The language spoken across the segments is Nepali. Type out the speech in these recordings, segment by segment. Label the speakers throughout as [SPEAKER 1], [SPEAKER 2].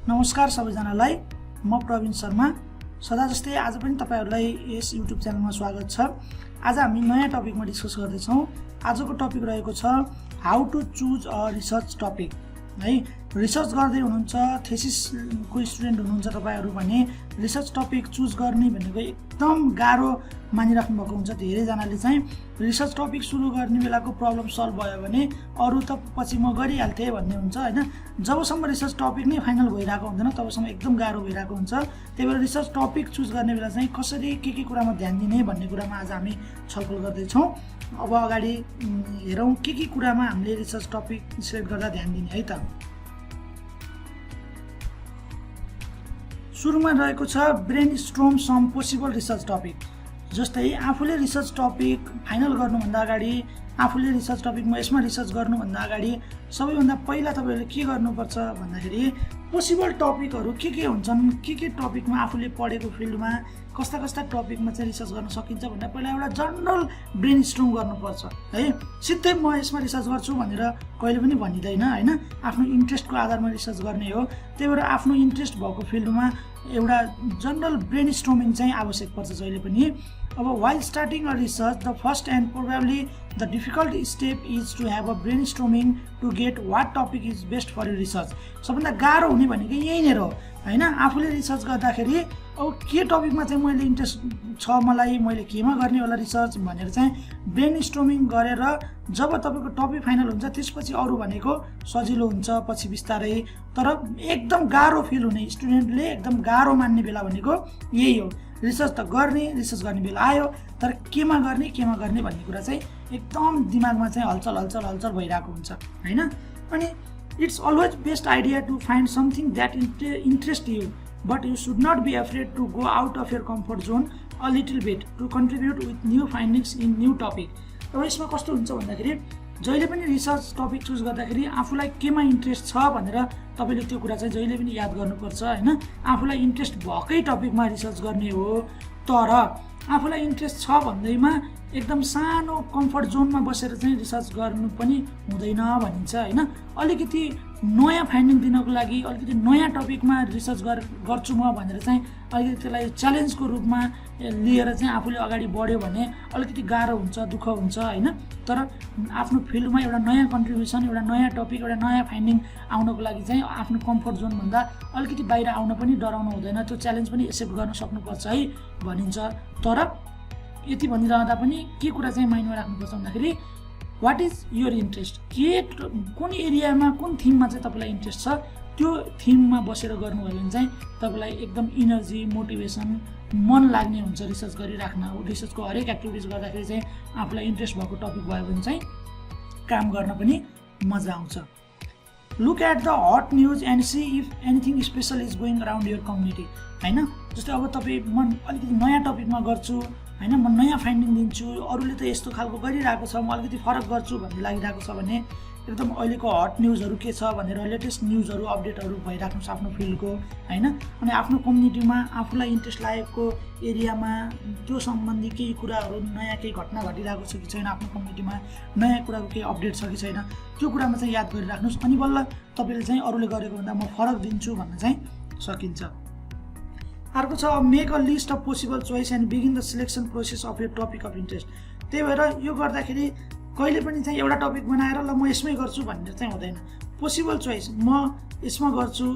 [SPEAKER 1] नमस्कार सबैजनालाई, म प्रवीण शर्मा। सदा जस्तै आज पनि तपाईहरुलाई यस YouTube च्यानलमा स्वागत छ। आज हामी नयाँ टपिकमा डिस्कस गर्दै छौं। आजको टपिक रहेको छ how to choose a research topic. है, रिसर्च गर्दै हुनुहुन्छ, थेसिस को स्टुडेन्ट हुनुहुन्छ तपाईहरु भने रिसर्च टपिक चुज गर्ने भनेको एकदम गाह्रो मानिराख्नु भएको हुन्छ। धेरै जनाले चाहिँ रिसर्च टपिक सुरु गर्ने बेलाको प्रब्लम सल्भ भयो भने अरु त पछि म गरिहाल्थे भन्ने हुन्छ हैन। जबसम्म रिसर्च टपिक नै फाइनल भइराको हुँदैन तबसम्म एकदम गाह्रो भइराको हुन्छ। त्यही भएर रिसर्च टपिक चुज गर्ने बेला चाहिँ कसरी के कुरामा ध्यान दिने भन्ने कुरामा आज हामी छलफल गर्दै छौं। अब अगाडि हेरौं के कुरामा हामीले रिसर्च टपिक सिलेक्ट गर्दा ध्यान दिने है त। सुरुमा रहेको छ ब्रेनस्टर्म सम पोसिबल रिसर्च टपिक। जस्तै आफूले रिसर्च टपिक फाइनल गर्नुभन्दा अगाडि, आफूले रिसर्च टपिक म यसमा रिसर्च गर्नुभन्दा अगाडि सबैभन्दा पहिला तपाईहरुले के गर्नुपर्छ भन्दाखेरि पोसिबल टपिकहरु के हुन्छन्, के टपिकमा आफूले पढेको फिल्डमा कस्ता टपिकमा चाहिँ रिसर्च गर्न सकिन्छ भन्ने पहिला एउटा जनरल ब्रेनस्टर्म गर्नुपर्छ है। सिधै म यसमा रिसर्च गर्छु भनेर कहिले पनि भनिदैन हैन। आफ्नो इन्ट्रेस्टको आधारमा रिसर्च गर्ने हो। त्यही भएर आफ्नो इन्ट्रेस्ट भएको फिल्डमा एउटा जनरल ब्रेनस्टर्मिङ चाहिँ आवश्यक पर्छ जहिले पनि। अब while starting a research, the first and probably the difficult step is to have a brainstorming to get what topic is best for your research. सबभन्दा गाह्रो हुने भनेको यही नै हो हैन। आफूले रिसर्च गर्दाखेरि अब के टपिकमा चाहिँ मैले इन्ट्रेस्ट छ, मलाई मैले केमा गर्ने होला रिसर्च भनेर चाहिँ ब्रेनस्टर्मिङ गरेर जब तपाईको टपिक फाइनल हुन्छ त्यसपछि अरु भनेको सजिलो हुन्छ पछि बिस्तारै। तर एकदम गाह्रो फिल हुने स्टुडेन्टले एकदम गाह्रो मान्ने बेला भनेको यही हो। रिसर्च त रिसर्च गर्ने बेला आयो तर केमा गर्ने भन्ने कुरा चाहिँ एकदम दिमागमा चाहिँ हलचल भइराको हुन्छ हैन। अनि it's always best idea to find something that interest you, but you should not be afraid to go out of your comfort zone a little bit to contribute with new findings in new topic. अब यसमा कस्तो हुन्छ भन्दाखेरि जहिले पनि रिसर्च टपिक चुज गर्दाखेरि आफूलाई केमा इन्ट्रेस्ट छ भनेर तपाईले त्यो कुरा चाहिँ जहिले पनि याद गर्नुपर्छ हैन। आफूलाई इन्ट्रेस्ट भएकै टपिकमा रिसर्च गर्ने हो, तर आफूलाई इन्ट्रेस्ट छ भन्दैमा एकदम सानो कम्फर्ट जोनमा बसेर चाहिँ रिसर्च गर्नु पनि हुँदैन भनिन्छ हैन। अलिकति नयाँ फाइन्डिङ दिनको लागि अलिकति नयाँ टपिकमा रिसर्च गर्छु म भनेर चाहिँ अलिकति त्यसलाई च्यालेन्जको रूपमा लिएर चाहिँ आफूले अगाडि बढ्यो भने अलिकति गाह्रो हुन्छ, दुःख हुन्छ हैन। तर आफ्नो फिल्डमा एउटा नयाँ कन्ट्रिब्युसन, एउटा नयाँ टपिक, एउटा नयाँ फाइन्डिङ आउनको लागि चाहिँ आफ्नो कम्फर्ट जोन भन्दा अलिकति बाहिर आउन पनि डराउनु हुँदैन। त्यो च्यालेन्ज पनि एक्सेप्ट गर्न सक्नुपर्छ है भनिन्छ। तर यति भनिरहँदा पनि के कुरा चाहिँ माइन्डमा राख्नुपर्छ भन्दाखेरि व्हाट इज योर इन्ट्रेस्ट, कुन एरियामा कुन थिममा चाहिँ तपाईलाई इन्ट्रेस्ट छ त्यो थिममा बसेर गर्नुभयो भने चाहिँ तपाईलाई एकदम इनर्जी, मोटिभेसन, मन लाग्ने हुन्छ रिसर्च गरिराख्न। रिसर्चको हरेक एक्टिभिटिज गर्दाखेरि चाहिँ आफूलाई इन्ट्रेस्ट भएको टपिक भयो भने चाहिँ काम गर्न पनि मजा आउँछ। Look at the hot news and see if anything special is going around your community हैन। जस्तै अब तपाईँ म अलिकति नयाँ टपिकमा गर्छु हैन, म नयाँ फाइन्डिङ दिन्छु, अरूले त यस्तो खालको गरिरहेको छ, म अलिकति फरक गर्छु भन्ने लागिरहेको छ भने एकदम अहिलेको हट न्यूजहरू के छ भनेर लेटेस्ट न्यूजहरू अपडेटहरू भइराख्नुहोस् आफ्नो फिल्डको हैन। अनि आफ्नो कम्युनिटीमा आफूलाई इन्ट्रेस्ट लागेको एरियामा त्यो सम्बन्धी केही कुराहरू, नयाँ केही घटना घटिरहेको छ कि छैन, आफ्नो कम्युनिटीमा नयाँ कुराको केही अपडेट छ कि छैन त्यो कुरामा चाहिँ याद गरिराख्नुहोस्। अनि बल्ल तपाईले चाहिँ अरूले गरेको भन्दा म फरक दिन्छु भन्न चाहिँ सकिन्छ। अर्को छ make a list of possible choice and begin the selection process of your topic of interest. त्यही भएर यो गर्दाखेरि कहिले पनि चाहिँ एउटा टपिक बनाएर ल म यसमै गर्छु भनेर चाहिँ हुँदैन। पोसिबल चोइस, म यसमा गर्छु,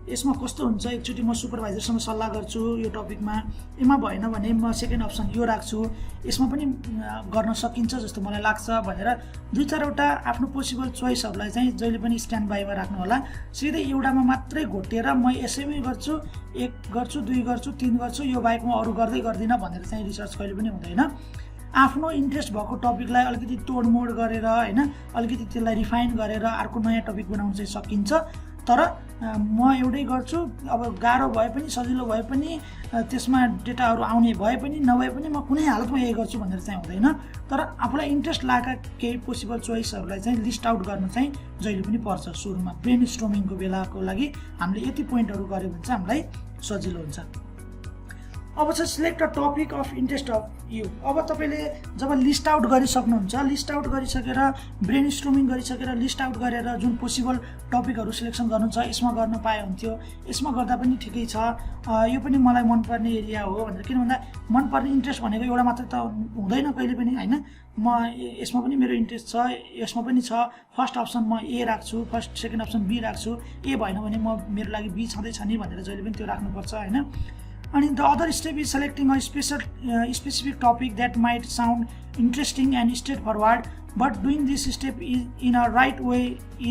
[SPEAKER 1] यसमा कस्तो हुन्छ एकचोटि म सुपरभाइजरसँग सल्लाह गर्छु यो टपिकमा, यसमा भएन भने म सेकेन्ड अप्सन यो राख्छु, यसमा पनि गर्न सकिन्छ जस्तो मलाई लाग्छ भनेर दुई चारवटा आफ्नो पोसिबल चोइसहरूलाई चाहिँ जहिले पनि स्ट्यान्ड बाईमा राख्नु होला। सिधै एउटामा मात्रै घोटेर म यसैमै गर्छु, 1 गर्छु, 2 गर्छु, 3 गर्छु, यो बाहेक म अरू गर्दिनँ भनेर चाहिँ रिसर्च कहिले पनि हुँदैन। आफ्नो इन्ट्रेस्ट भएको टपिकलाई अलिकति तोडमोड गरेर हैन, अलिकति त्यसलाई रिफाइन गरेर अर्को नयाँ टपिक बनाउन चाहिँ सकिन्छ। तर म एउटै गर्छु, अब गाह्रो भए पनि सजिलो भए पनि त्यसमा डेटाहरू आउने भए पनि नभए पनि म कुनै हालतमा यही गर्छु भनेर चाहिँ हुँदैन। तर आफूलाई इन्ट्रेस्ट लागेका केही पोसिबल चोइसहरूलाई चाहिँ लिस्ट आउट गर्न चाहिँ जहिले पनि पर्छ। सुरुमा ब्रेनस्टर्मिङको बेलाको लागि हामीले यति पोइन्टहरू गर्यो भने चाहिँ हामीलाई सजिलो हुन्छ। अब चाहिँ select a topic of interest of you. अब तपाईँले जब लिस्ट आउट गरिसक्नुहुन्छ, लिस्ट आउट गरिसकेर ब्रेन स्ट्रोमिङ गरिसकेर लिस्ट आउट गरेर जुन पोसिबल टपिकहरू सिलेक्सन गर्नुहुन्छ यसमा गर्न पाए हुन्थ्यो, यसमा गर्दा पनि ठिकै छ, यो पनि मलाई मनपर्ने एरिया हो भनेर। किन भन्दा मनपर्ने इन्ट्रेस्ट भनेको एउटा मात्र त हुँदैन कहिले पनि होइन। म यसमा पनि मेरो इन्ट्रेस्ट छ, यसमा पनि छ, फर्स्ट अप्सन म ए राख्छु, फर्स्ट सेकेन्ड अप्सन बी राख्छु, ए भएन भने म मेरो लागि बी छँदैछ नि भनेर जहिले पनि त्यो राख्नुपर्छ होइन। अनि the other step is selecting a specific topic that might sound interesting and straightforward, but doing this step is in a right way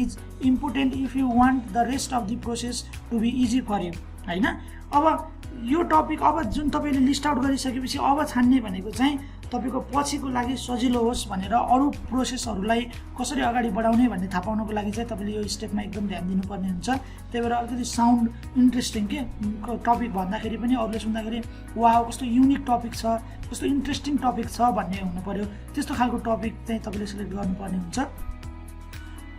[SPEAKER 1] is important if you want the rest of the process to be easy for you होइन। अब यो टपिक अब जुन तपाईँले लिस्ट आउट गरिसकेपछि अब छान्ने भनेको चाहिँ तपाईँको पछिको लागि सजिलो होस् भनेर अरू प्रोसेसहरूलाई कसरी अगाडि बढाउने भन्ने थाहा पाउनको लागि चाहिँ तपाईँले यो स्टेपमा एकदम ध्यान दिनुपर्ने हुन्छ। त्यही भएर अलिकति साउन्ड इन्ट्रेस्टिङ के टपिक भन्दाखेरि पनि अरूले सुन्दाखेरि वाउ कस्तो युनिक टपिक छ, कस्तो इन्ट्रेस्टिङ टपिक छ भन्ने हुनु पर्यो। त्यस्तो खालको टपिक चाहिँ तपाईँले सिलेक्ट गर्नुपर्ने हुन्छ।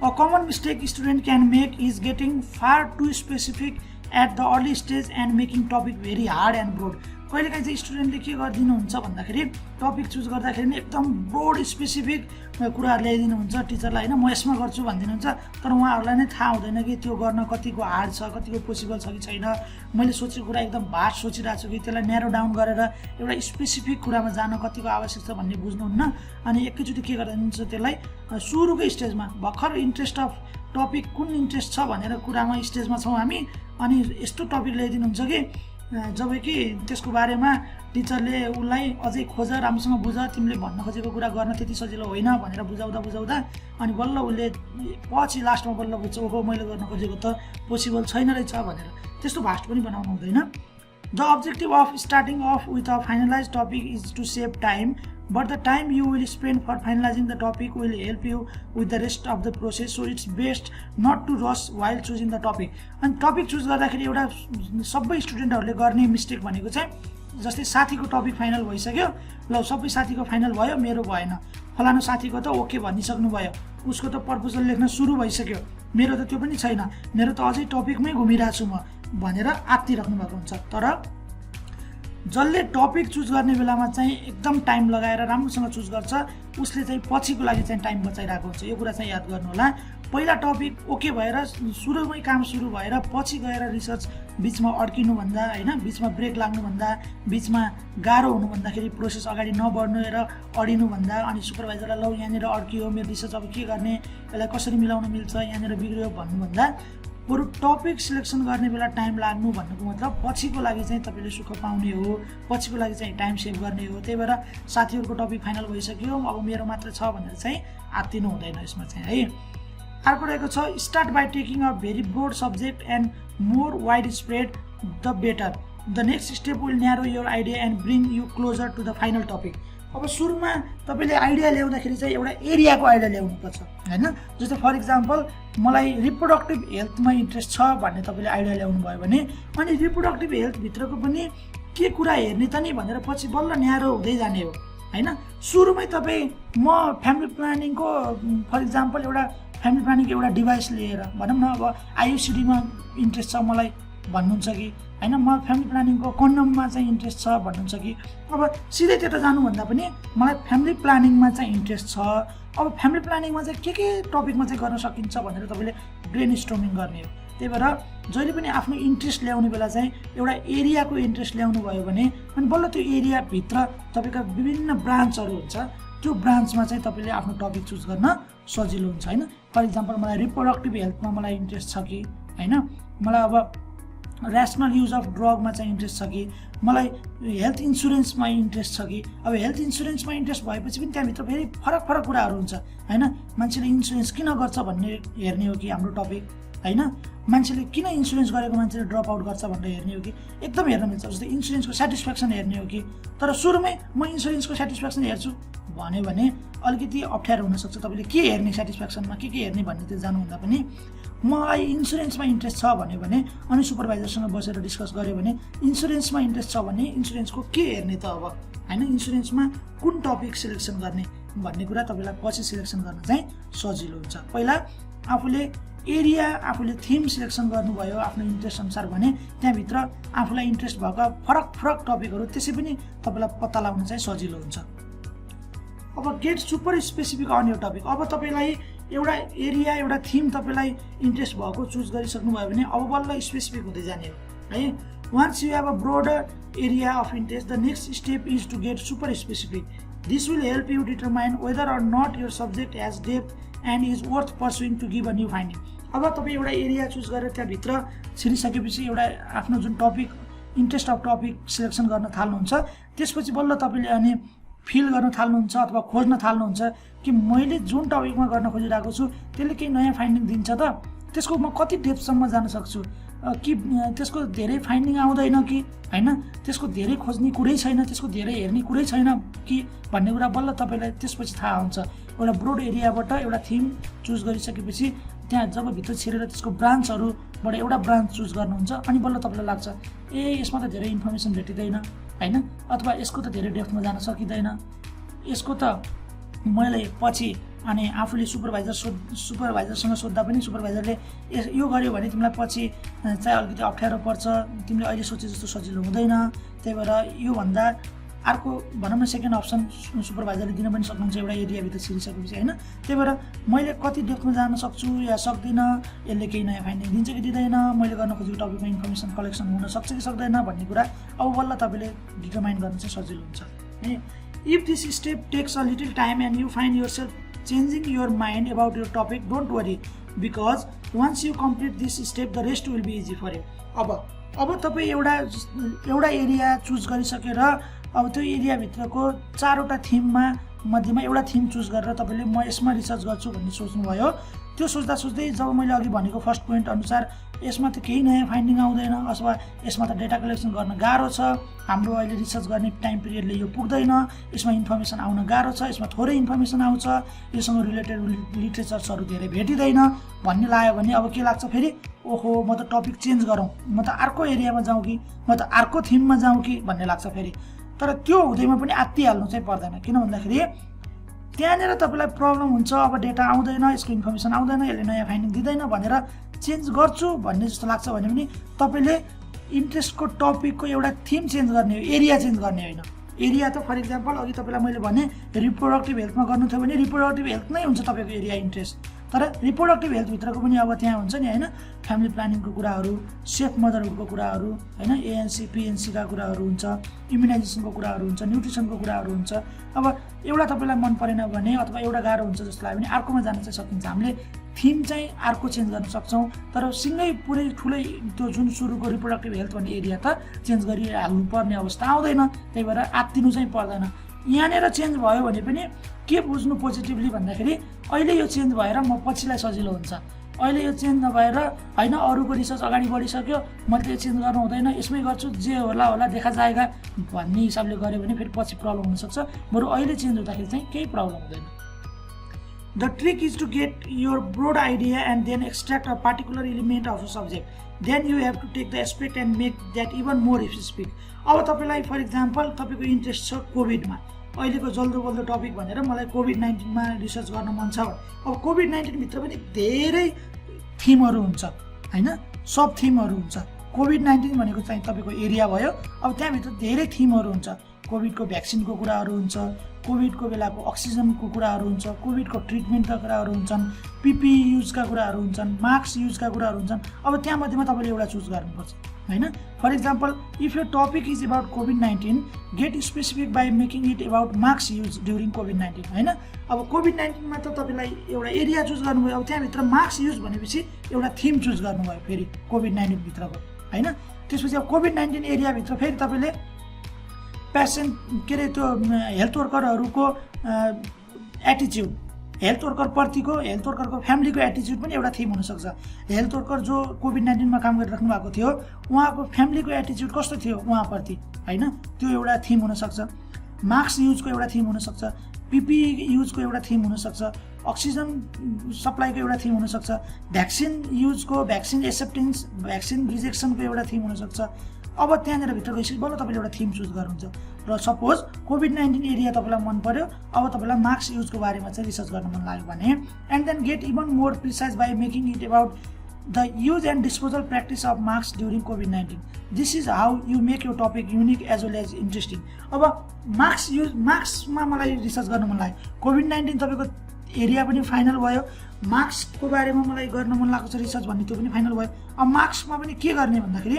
[SPEAKER 1] A common mistake student can make is getting far too specific at the early stage and making topic very hard and broad. कहिलेकाहीँ चाहिँ स्टुडेन्टले के गरिदिनुहुन्छ भन्दाखेरि टपिक चुज गर्दाखेरि नि एकदम ब्रोड स्पेसिफिक कुराहरू ल्याइदिनुहुन्छ टिचरलाई होइन, म यसमा गर्छु भनिदिनुहुन्छ, तर उहाँहरूलाई नै थाहा हुँदैन कि त्यो गर्न कतिको हार्ड छ, कतिको पोसिबल छ कि छैन। मैले सोचेको कुरा एकदम भास्ट सोचिरहेको छु कि त्यसलाई न्यारो डाउन गरेर एउटा स्पेसिफिक कुरामा जान कतिको आवश्यक छ भन्ने बुझ्नुहुन्न। अनि एकैचोटि के गरिदिनुहुन्छ त्यसलाई सुरुकै स्टेजमा भर्खर इन्ट्रेस्ट अफ टपिक कुन इन्ट्रेस्ट छ भनेर कुरामा स्टेजमा छौँ हामी, अनि यस्तो टपिक ल्याइदिनुहुन्छ कि जब कि त्यसको बारेमा टिचरले उसलाई अझै खोज राम्रोसँग बुझ, तिमीले भन्न खोजेको कुरा गर्न त्यति सजिलो होइन भनेर बुझाउँदा अनि बल्ल उसले पछि लास्टमा बल्ल बुझ्छ ओहो मैले गर्न खोजेको त पोसिबल छैन रहेछ भनेर। त्यस्तो भास्ट पनि बनाउनु हुँदैन। The objective of starting of with a finalize topic is to save time, but the time you will spend for finalizing the topic will help you with the rest of the process, so it's best not to rush while choosing the topic. अनि टपिक चुज गर्दाखेरि एउटा सबै स्टुडेन्टहरूले गर्ने मिस्टेक भनेको चाहिँ जस्तै साथीको टपिक फाइनल भइसक्यो, ल सबै साथीको फाइनल भयो, मेरो भएन, फलानु साथीको त ओके भनिसक्नु भयो, उसको त प्रपोजल लेख्न सुरु भइसक्यो, मेरो त त्यो पनि छैन, मेरो त अझै टपिकमै घुमिरहेको छु म भनेर आत्तिराख्नु भएको हुन्छ। तर जसले टपिक चुज गर्ने बेलामा चाहिँ एकदम टाइम लगाएर राम्रोसँग चुज गर्छ उसले चाहिँ पछिको लागि चाहिँ टाइम बचाइरहेको हुन्छ। यो कुरा चाहिँ याद गर्नु होला। पहिला टपिक ओके भएर सुरुमै काम सुरु भएर पछि गएर रिसर्च बिचमा अड्किनुभन्दा होइन, बिचमा ब्रेक लाग्नुभन्दा, बिचमा गाह्रो हुनुभन्दाखेरि प्रोसेस अगाडि नबढ्नु र अडिनुभन्दा अनि सुपरभाइजरलाई लौ यहाँनिर अड्कियो मेरो रिसर्च अब के गर्ने, यसलाई कसरी मिलाउन मिल्छ, यहाँनिर बिग्रियो भन्नुभन्दा बरु टपिक सिलेक्सन गर्ने बेला टाइम लाग्नु भन्नुको मतलब पछिको लागि चाहिँ तपाईँले सुख पाउने हो, पछिको लागि चाहिँ टाइम सेभ गर्ने हो। त्यही भएर साथीहरूको टपिक फाइनल भइसक्यो अब मेरो मात्र छ भनेर चाहिँ आत्तिनु हुँदैन यसमा चाहिँ है। अर्को रहेको छ start by taking a very broad subject and more wide spread the better, the next step will narrow your idea and bring you closer to the final topic. अब सुरुमा तपाईँले आइडिया ल्याउँदाखेरि चाहिँ एउटा एरियाको आइडिया ल्याउनुपर्छ होइन। जस्तै फर इक्जाम्पल मलाई रिप्रोडक्टिभ हेल्थमा इन्ट्रेस्ट छ भन्ने तपाईँले आइडिया ल्याउनु भयो भने अनि रिप्रोडक्टिभ हेल्थभित्रको पनि के कुरा हेर्ने त नि भनेर पछि बल्ल न्यारो हुँदै जाने हो होइन। सुरुमै तपाईँ म फ्यामिली प्लानिङको फर इक्जाम्पल एउटा फ्यामिली प्लानिङको एउटा डिभाइस लिएर भनौँ न अब आइयुसिडीमा इन्ट्रेस्ट छ मलाई भन्नुहुन्छ कि होइन, म फ्यामिली प्लानिङको कन्डममा चाहिँ इन्ट्रेस्ट छ भन्नुहुन्छ कि, अब सिधै त्यता जानुभन्दा पनि मलाई फ्यामिली प्लानिङमा चाहिँ इन्ट्रेस्ट छ, अब फ्यामिली प्लानिङमा चाहिँ के टपिकमा चाहिँ गर्न सकिन्छ भनेर तपाईँले ब्रेन स्ट्रोमिङ गर्ने हो। त्यही भएर जहिले पनि आफ्नो इन्ट्रेस्ट ल्याउने बेला चाहिँ एउटा एरियाको इन्ट्रेस्ट ल्याउनु भयो भने अनि बल्ल त्यो एरियाभित्र तपाईँका विभिन्न ब्रान्चहरू हुन्छ, त्यो ब्रान्चमा चाहिँ तपाईँले आफ्नो टपिक चुज गर्न सजिलो हुन्छ होइन। फर इक्जाम्पल मलाई रिप्रोडक्टिभ हेल्थमा मलाई इन्ट्रेस्ट छ कि होइन, मलाई अब ऱ्यासनल युज अफ ड्रगमा चाहिँ इन्ट्रेस्ट छ कि, मलाई हेल्थ इन्सुरेन्समा इन्ट्रेस्ट छ कि। अब हेल्थ इन्सुरेन्समा इन्ट्रेस्ट भएपछि पनि त्यहाँभित्र फेरि फरक कुराहरू हुन्छ होइन। मान्छेले इन्सुरेन्स किन गर्छ भन्ने हेर्ने हो कि हाम्रो टपिक होइन, मान्छेले किन इन्सुरेन्स गरेको मान्छेले ड्रप आउट गर्छ भनेर हेर्ने हो कि, एकदम हेर्न मिल्छ। जस्तै इन्सुरेन्सको सेटिस्फ्याक्सन हेर्ने हो कि, तर सुरुमै म इन्सुरेन्सको सेटिस्फ्याक्सन हेर्छु भन्यो भने अलिकति अप्ठ्यारो हुनसक्छ। तपाईँले के हेर्ने सेटिस्फ्याक्सनमा के हेर्ने भन्ने त्यो जानुभन्दा पनि मलाई इन्सुरेन्समा इन्ट्रेस्ट छ भन्यो भने अनि सुपरभाइजरसँग बसेर डिस्कस गऱ्यो भने इन्सुरेन्समा इन्ट्रेस्ट छ भने इन्सुरेन्सको के हेर्ने त अब होइन, इन्सुरेन्समा कुन टपिक सिलेक्सन गर्ने भन्ने कुरा तपाईँलाई पछि सिलेक्सन गर्न चाहिँ सजिलो हुन्छ। पहिला आफूले एरिया आफूले थिम सिलेक्सन गर्नुभयो आफ्नो इन्ट्रेस्ट अनुसार भने त्यहाँभित्र आफूलाई इन्ट्रेस्ट भएको फरक फरक टपिकहरू त्यसै पनि तपाईँलाई पत्ता लगाउन चाहिँ सजिलो हुन्छ। अब गेट सुपर स्पेसिफिक अन यो टपिक। अब तपाईँलाई एउटा एरिया एउटा थिम तपाईँलाई इन्ट्रेस्ट भएको चुज गरिसक्नुभयो भने अब बल्ल स्पेसिफिक हुँदै जाने हो है। Once you have a broader area of interest the next step is to get super specific. This will help you determine whether or not your subject as depth and is worth pursuing to give a new finding. अब तपाईँ एउटा एरिया चुज गरेर त्यहाँभित्र छिरिसकेपछि एउटा आफ्नो जुन topic interest of topic selection गर्न थाल्नुहुन्छ त्यसपछि बल्ल तपाईँले अनि फिल गर्न थाल्नुहुन्छ अथवा खोज्न थाल्नुहुन्छ कि मैले जुन टपिकमा गर्न खोजिरहेको छु त्यसले केही नयाँ फाइन्डिङ दिन्छ त, त्यसको म कति डेप्थसम्म जान सक्छु कि त्यसको धेरै फाइन्डिङ आउँदैन कि होइन, त्यसको धेरै खोज्ने कुरै छैन, त्यसको धेरै हेर्ने कुरै छैन कि भन्ने कुरा बल्ल तपाईँलाई त्यसपछि थाहा हुन्छ। एउटा ब्रोड एरियाबाट एउटा थिम चुज गरिसकेपछि त्यहाँ जब भित्र छिरेर त्यसको ब्रान्चहरूबाट एउटा ब्रान्च चुज गर्नुहुन्छ अनि बल्ल तपाईँलाई लाग्छ ए यसमा त धेरै इन्फर्मेसन भेटिँदैन होइन, अथवा यसको त धेरै डेप्थमा जान सकिँदैन, यसको त मैले पछि अनि आफूले सुपरभाइजरसँग सोद्धा पनि सुपरभाइजरले यो गर्यो भने तिमीलाई पछि चाहिँ अलिकति अप्ठ्यारो पर्छ, तिमीले अहिले सोचे जस्तो सजिलो हुँदैन, त्यही भएर योभन्दा अर्को भनौँ न सेकेन्ड अप्सन सुपरभाइजरले दिन पनि सक्नुहुन्छ एउटा एरियाभित्र छिरिसकेपछि होइन। त्यही भएर मैले कति डेप्थमा जान सक्छु या सक्दिनँ, यसले केही नयाँ फाइन्डिङ दिन्छ कि दिँदैन, मैले गर्न खोजेको टपिकमा इन्फर्मेसन कलेक्सन हुन सक्छ कि सक्दैन भन्ने कुरा अब बल्ल तपाईँले डिटरमाइन गर्न चाहिँ सजिलो हुन्छ है। If this step takes a little time and you find yourself changing your mind about your topic, don't worry because once you complete this step the rest will be easy for you। अब तपाईँ एउटा एरिया चुज गरिसकेर अब त्यो एरियाभित्रको 4वटा थिममा मध्येमा एउटा थिम चुज गरेर तपाईँले म यसमा रिसर्च गर्छु भन्ने सोच्नुभयो। त्यो सोच्दा सोच्दै जब मैले अघि भनेको फर्स्ट पोइन्ट अनुसार यसमा त केही नयाँ फाइन्डिङ आउँदैन अथवा यसमा त डेटा कलेक्सन गर्न गाह्रो छ, हाम्रो अहिले रिसर्च गर्ने टाइम पिरियडले यो पुग्दैन, यसमा इन्फर्मेसन आउन गाह्रो छ, यसमा थोरै इन्फर्मेसन आउँछ, योसँग रिलेटेड लिटरेचर्सहरू धेरै भेटिँदैन भन्ने लाग्यो भने अब के लाग्छ फेरि ओहो म त टपिक चेन्ज गरौँ, म त अर्को एरियामा जाउँ कि म त अर्को थिममा जाउँ कि भन्ने लाग्छ फेरि। तर त्यो हुँदैमा पनि आत्तिहाल्नु चाहिँ पर्दैन, किन भन्दाखेरि त्यहाँनिर तपाईँलाई प्रब्लम हुन्छ, अब डेटा आउँदैन, यसको इन्फर्मेसन आउँदैन, यसले नयाँ फाइन्डिङ दिँदैन भनेर चेन्ज गर्छु भन्ने जस्तो लाग्छ भने पनि तपाईँले इन्ट्रेस्टको टपिकको एउटा थिम चेन्ज गर्ने हो, एरिया चेन्ज गर्ने होइन। एरिया त फर इक्जाम्पल अघि तपाईँलाई मैले भने रिप्रोडक्टिभ हेल्थमा गर्नु थियो भने रिप्रोडक्टिभ हेल्थ नै हुन्छ तपाईँको एरिया इन्ट्रेस्ट, तर रिप्रोडक्टिभ हेल्थभित्रको पनि अब त्यहाँ हुन्छ नि होइन, फ्यामिली प्लानिङको कुराहरू, सेफ मदरहुडको कुराहरू होइन, एएनसी पिएनसीका कुराहरू हुन्छ, इम्युनाइजेसनको कुराहरू हुन्छ, न्युट्रिसनको कुराहरू हुन्छ। अब एउटा तपाईँलाई मन परेन भने अथवा एउटा गाह्रो हुन्छ जस्तो लाग्यो भने अर्कोमा जान चाहिँ सकिन्छ, हामीले थिम चाहिँ अर्को चेन्ज गर्न सक्छौँ, तर सिँगै पुरै ठुलै त्यो जुन सुरुको रिप्रोडक्टिभ हेल्थ भन्ने एरिया त चेन्ज गरिहाल्नु पर्ने अवस्था आउँदैन, त्यही भएर आत्तिनु चाहिँ पर्दैन। यहाँनिर चेन्ज भयो भने पनि के बुझ्नु पोजिटिभली भन्दाखेरि अहिले यो चेन्ज भएर म पछिलाई सजिलो हुन्छ, अहिले यो चेन्ज नभएर होइन अरूको रिसर्च अगाडि बढिसक्यो मैले त यो चेन्ज गर्नु हुँदैन यसमै गर्छु जे होला देखा जाएगा भन्ने हिसाबले गऱ्यो भने फेरि पछि प्रब्लम हुनसक्छ, बरु अहिले चेन्ज हुँदाखेरि चाहिँ केही प्रब्लम हुँदैन। The trick is to get your broad idea and then extract a particular element of a subject. Then you have to take the aspect and make that even more specific. अब तपाईँलाई फर इक्जाम्पल तपाईँको इन्ट्रेस्ट छ कोभिडमा, अहिलेको जल्दो बल्दो टपिक भनेर मलाई कोभिड-19मा रिसर्च गर्न मन छ। अब कोभिड-19 भित्र पनि धेरै थिमहरू हुन्छ होइन, सब थिमहरू हुन्छ। कोभिड-19 भनेको चाहिँ तपाईँको एरिया भयो, अब त्यहाँभित्र धेरै थिमहरू हुन्छ, कोभिडको भ्याक्सिनको कुराहरू हुन्छ, कोभिडको बेलाको अक्सिजनको कुराहरू हुन्छ, कोभिडको ट्रिटमेन्टका कुराहरू हुन्छन्, पिपी युजका कुराहरू हुन्छन्, मास्क युजका कुराहरू हुन्छन्। अब त्यहाँमध्येमा तपाईँले एउटा चुज गर्नुपर्छ होइन। फर इक्जाम्पल इफ यो topic is about COVID-19 get specific by making it about mask use during COVID-19 होइन। अब कोभिड-19मा त तपाईँलाई एउटा एरिया चुज गर्नुभयो, अब त्यहाँभित्र मास्क युज भनेपछि एउटा थिम चुज गर्नुभयो फेरि कोभिड-19 भित्रको होइन। त्यसपछि अब कोभिड-19 एरियाभित्र फेरि तपाईँले पेसेन्ट के अरे त्यो हेल्थ वर्करहरूको एटिच्युड, हेल्थ वर्करप्रतिको हेल्थ वर्करको फ्यामिलीको एटिच्युड पनि एउटा थिम हुनसक्छ। हेल्थ वर्कर जो कोभिड-19मा काम गरिराख्नु भएको थियो उहाँको फ्यामिलीको एटिच्युड कस्तो थियो उहाँप्रति होइन, त्यो एउटा थिम हुनसक्छ। मास्क युजको एउटा थिम हुनसक्छ, पिपी युजको एउटा थिम हुनसक्छ, अक्सिजन सप्लाईको एउटा थिम हुनसक्छ, भ्याक्सिन युजको, भ्याक्सिन एक्सेप्टेन्स, भ्याक्सिन रिजेक्सनको एउटा थिम हुनसक्छ। अब त्यहाँनिर भित्र गइसकेपछि बल्ल तपाईँले एउटा थिम चुज गर्नुहुन्छ र सपोज कोभिड-19 एरिया तपाईँलाई मन पर्यो, अब तपाईँलाई मास्क युजको बारेमा चाहिँ रिसर्च गर्न मन लाग्यो भने and then get even more precise by making it about the use and disposal practice of masks during COVID-19. This is how you make your topic unique as well as interesting. अब मास्कमा मलाई रिसर्च गर्न मन लाग्यो, कोभिड-19 तपाईँको एरिया पनि फाइनल भयो, मास्कको बारेमा मलाई गर्न मन लागेको छ रिसर्च भन्ने त्यो पनि फाइनल भयो। अब मास्कमा पनि के गर्ने भन्दाखेरि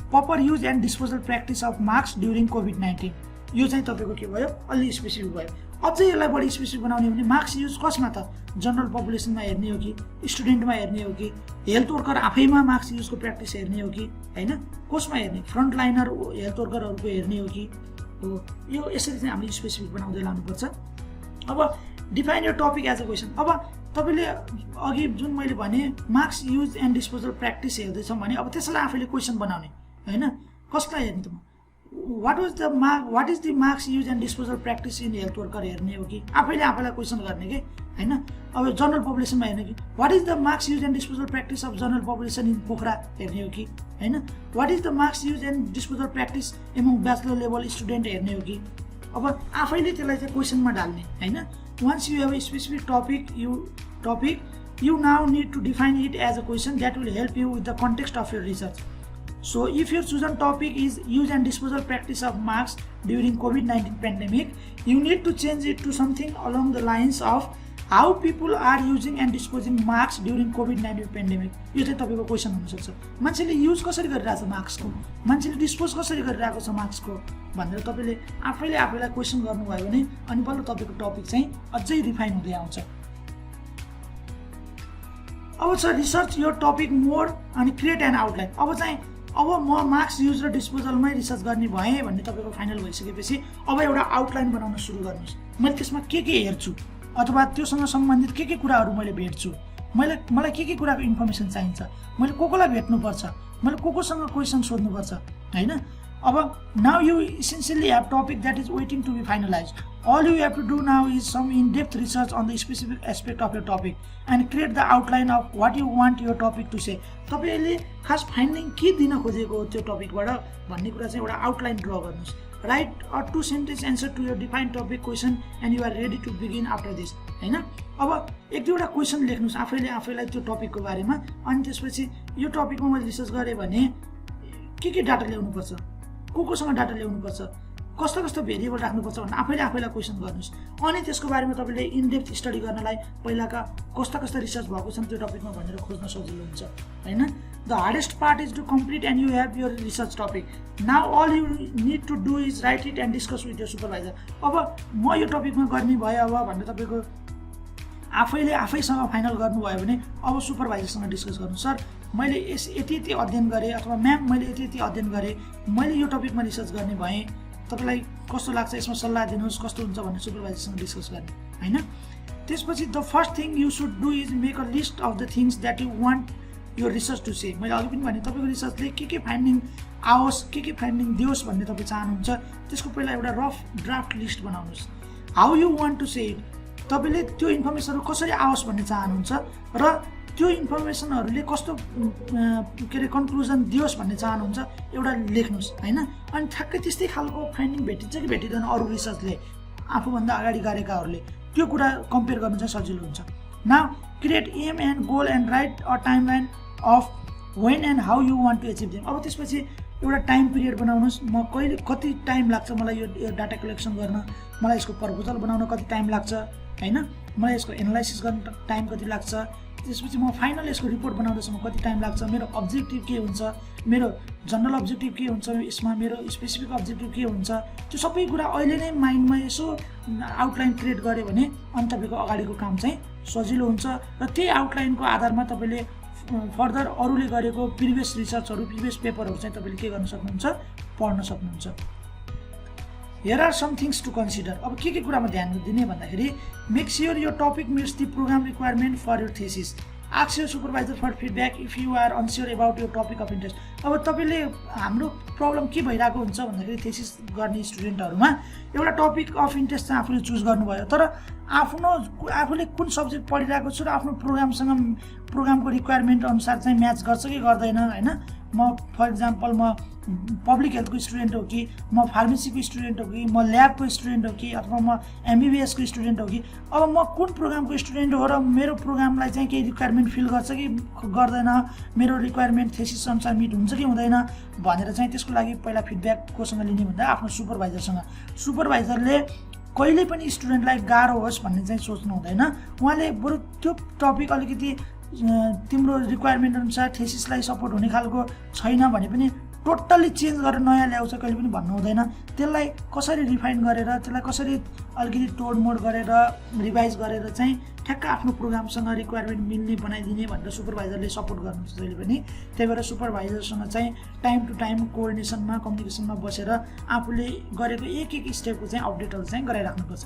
[SPEAKER 1] proper use and disposal practice of mask during COVID-19, यो चाहिँ तपाईँको के भयो, अलि स्पेसिफिक भयो। अझै यसलाई बढी स्पेसिफिक बनाउने भने मास्क युज कसमा त, जनरल पपुलेसनमा हेर्ने हो कि स्टुडेन्टमा हेर्ने हो कि हेल्थ वर्कर आफैमा मास्क युजको प्र्याक्टिस हेर्ने हो कि होइन, कसमा हेर्ने, फ्रन्ट लाइनर हेल्थ वर्करहरूको हेर्ने हो कि हो, यो यसरी चाहिँ हामीले स्पेसिफिक बनाउँदै लानुपर्छ। अब define your topic as a question. अब तपाईँले अघि जुन मैले भने mask use and disposal practice हेर्दैछौँ भने अब त्यसलाई आफैले क्वेसन बनाउने होइन, कसलाई हेर्ने त, what is the mask use and disposal practice in health worker हेर्ने हो कि आफैले आफैलाई क्वेसन गर्ने कि होइन। अब जनरल पपुलेसनमा हेर्ने कि what is the mask use and disposal practice of general population in Pokhara हेर्ने हो कि होइन, what is the mask use and disposal practice among bachelor level student हेर्ने हो कि। अब आफैले त्यसलाई चाहिँ क्वेसनमा डाल्ने होइन। Once you have a specific topic you now need to define it as a question that will help you with the context of your research. So if your chosen topic is use and disposal practice of masks during COVID-19 pandemic, you need to change it to something along the lines of how people are using and disposing masks during COVID-19 pandemic. यो चाहिँ तपाईको क्वेसन हुन सक्छ। मान्छेले युज कसरी गरिरहेको छ मास्कको, मान्छेले डिस्पोज कसरी गरिरहेको छ मास्कको भनेर तपाईले आफैलाई क्वेसन गर्नुभयो भने अनि बल्ल तपाईको टपिक चाहिँ अझै रिफाइन हुँदै आउँछ। अब छ रिसर्च योर टपिक मोर अनि क्रिएट एन आउटलाइन। अब म मास्क युज र डिस्पोजलमै रिसर्च गर्ने भएँ भन्ने तपाईँको फाइनल भइसकेपछि अब एउटा आउटलाइन बनाउन सुरु गर्नुहोस्। मैले त्यसमा के हेर्छु अथवा त्योसँग सम्बन्धित के कुराहरू मैले भेट्छु, मलाई के कुराको इन्फर्मेसन चाहिन्छ, मैले कोलाई भेट्नुपर्छ, मैले कोसँग क्वेसन सोध्नुपर्छ होइन। अब now you essentially have topic that is waiting to be finalize. All you have to do now is some in-depth research on the specific aspect of your topic and create the outline of what you want your topic to say. तपाईले खास फाइन्डिङ के दिन खोजेको हो त्यो टपिकबाट भन्ने कुरा चाहिँ एउटा आउटलाइन ड्र गर्नुहोस्। Right a 2 sentence answer to your defined topic question and you are ready to begin after this हैन। अब एक दुईवटा क्वेसन लेख्नुहोस् आफैलाई त्यो टपिकको बारेमा। अनि त्यसपछि यो टपिकमा मैले रिसर्च गरेँ भने के डाटा ल्याउनुपर्छ, कोसँग डाटा ल्याउनुपर्छ, कस्तो भेरिएबल राख्नुपर्छ भनेर आफैलाई क्वेसन गर्नुहोस्। अनि त्यसको बारेमा तपाईँले इनडेप्थ स्टडी गर्नलाई पहिलाका कस्ता रिसर्च भएको छन् त्यो टपिकमा भनेर खोज्न सजिलो हुन्छ हैन। The hardest part is to complete and you have your research topic. Now all you need to do is write it and discuss with your supervisor. अब म यो टपिकमा गर्ने भयो अब भनेर तपाईँको आफैसँग फाइनल गर्नुभयो भने अब सुपरभाइजरसँग डिस्कस गर्नु। सर मैले यति अध्ययन गरेँ अथवा म्याम मैले यति अध्ययन गरेँ, मैले यो टपिकमा रिसर्च गर्ने भएँ, तपाईलाई कस्तो लाग्छ, यसमा सल्लाह दिनुहोस् कस्तो हुन्छ भनेर सुपरभाइजरसँग डिस्कस गर्ने हैन। त्यसपछि the first thing you should do is make a list of the things that you want your research to say. मैले अघि पनि भने तपाईँको रिसर्चले के फाइन्डिङ आओस्, के फाइन्डिङ दियोस् भन्ने तपाईँ चाहनुहुन्छ, त्यसको पहिला एउटा रफ ड्राफ्ट लिस्ट बनाउनुहोस्। How you want to say it, तपाईँले त्यो इन्फर्मेसनहरू कसरी आओस् भन्ने चाहनुहुन्छ र त्यो इन्फर्मेसनहरूले कस्तो कन्क्लुजन दियोस् भन्ने चाहनुहुन्छ एउटा लेख्नुहोस् हैन। अनि ठ्याक्कै त्यस्तै खालको फाइन्डिङ भेटिन्छ कि भेटिँदैन अरू रिसर्चले आफूभन्दा अगाडि गरेकाहरूले, त्यो कुरा कम्पेयर गर्नु चाहिँ सजिलो हुन्छ। Now create aim and goal and write a timeline of when and how you want to achieve them. अब त्यसपछि एउटा टाइम पिरियड बनाउनुहोस्, म कति टाइम लाग्छ मलाई यो डाटा कलेक्सन गर्न, मलाई यसको प्रपोजल बनाउन कति टाइम लाग्छ हैन, मलाई यसको एनालाइसिस गर्न टाइम कति लाग्छ, त्यसपछि म फाइनल यसको रिपोर्ट बनाउँदैसम्म कति टाइम लाग्छ, मेरो अब्जेक्टिभ के हुन्छ, मेरो जनरल अब्जेक्टिभ के हुन्छ, यसमा मेरो स्पेसिफिक अब्जेक्टिभ के हुन्छ, त्यो सबै कुरा अहिले नै माइन्डमा यसो आउटलाइन क्रिएट गऱ्यो भने अनि तपाईँको अगाडिको काम चाहिँ सजिलो हुन्छ। र त्यही आउटलाइनको आधारमा तपाईँले फर्दर अरूले गरेको प्रिभियस रिसर्चहरू, प्रिभियस पेपरहरू चाहिँ तपाईँले के गर्न सक्नुहुन्छ, पढ्न सक्नुहुन्छ। Here are some things to consider. अब के कुरामा ध्यान दिने भन्दाखेरि make sure your topic meets the programme requirement for your thesis. Ask your supervisor for feedback if you are unsure about your topic of interest. अब तपाईँले हाम्रो प्रब्लम के भइरहेको हुन्छ भन्दाखेरि थेसिस गर्ने स्टुडेन्टहरूमा एउटा टपिक अफ इन्ट्रेस्ट चाहिँ आफूले चुज गर्नुभयो, तर आफूले कुन सब्जेक्ट पढिरहेको छु र आफ्नो प्रोग्रामको रिक्वायरमेन्ट अनुसार चाहिँ म्याच गर्छ कि गर्दैन हैन। म फर इक्जाम्पल म पब्लिक हेल्थको स्टुडेन्ट हो कि म फार्मेसीको स्टुडेन्ट हो कि म ल्याबको स्टुडेन्ट हो कि अथवा म एमबिबिएसको स्टुडेन्ट हो कि अब म कुन प्रोग्रामको स्टुडेन्ट हो र मेरो प्रोग्रामलाई चाहिँ केही रिक्वायरमेन्ट फिल गर्छ कि गर्दैन, मेरो रिक्वायरमेन्ट थेसिस अनुसार मिट हुन्छ कि हुँदैन भनेर चाहिँ त्यसको लागि पहिला फिडब्याक कोसँग लिने भन्दा आफ्नो सुपरभाइजरले कहिले पनि स्टुडेन्टलाई गाह्रो होस् भन्ने चाहिँ सोच्नु हुँदैन। उहाँले बरु त्यो टपिक अलिकति तिम्रो रिक्वायरमेन्ट अनुसार थेसिसलाई सपोर्ट हुने खालको छैन भने पनि टोटल्ली चेन्ज गरेर नयाँ ल्याउँछ कहिले पनि भन्नु हुँदैन। त्यसलाई कसरी रिफाइन गरेर, त्यसलाई कसरी अलिकति तोडमोड गरेर रिभाइज गरेर चाहिँ ठ्याक्क आफ्नो प्रोग्रामसँग रिक्वायरमेन्ट मिल्ने बनाइदिने भनेर सुपरभाइजरले सपोर्ट गर्नुहुन्छ जहिले पनि। त्यही भएर सुपरभाइजरसँग चाहिँ टाइम टु टाइम कोअर्डिनेसनमा कम्युनिकेसनमा बसेर आफूले गरेको एक स्टेपको चाहिँ अपडेटहरू चाहिँ गराइराख्नुपर्छ।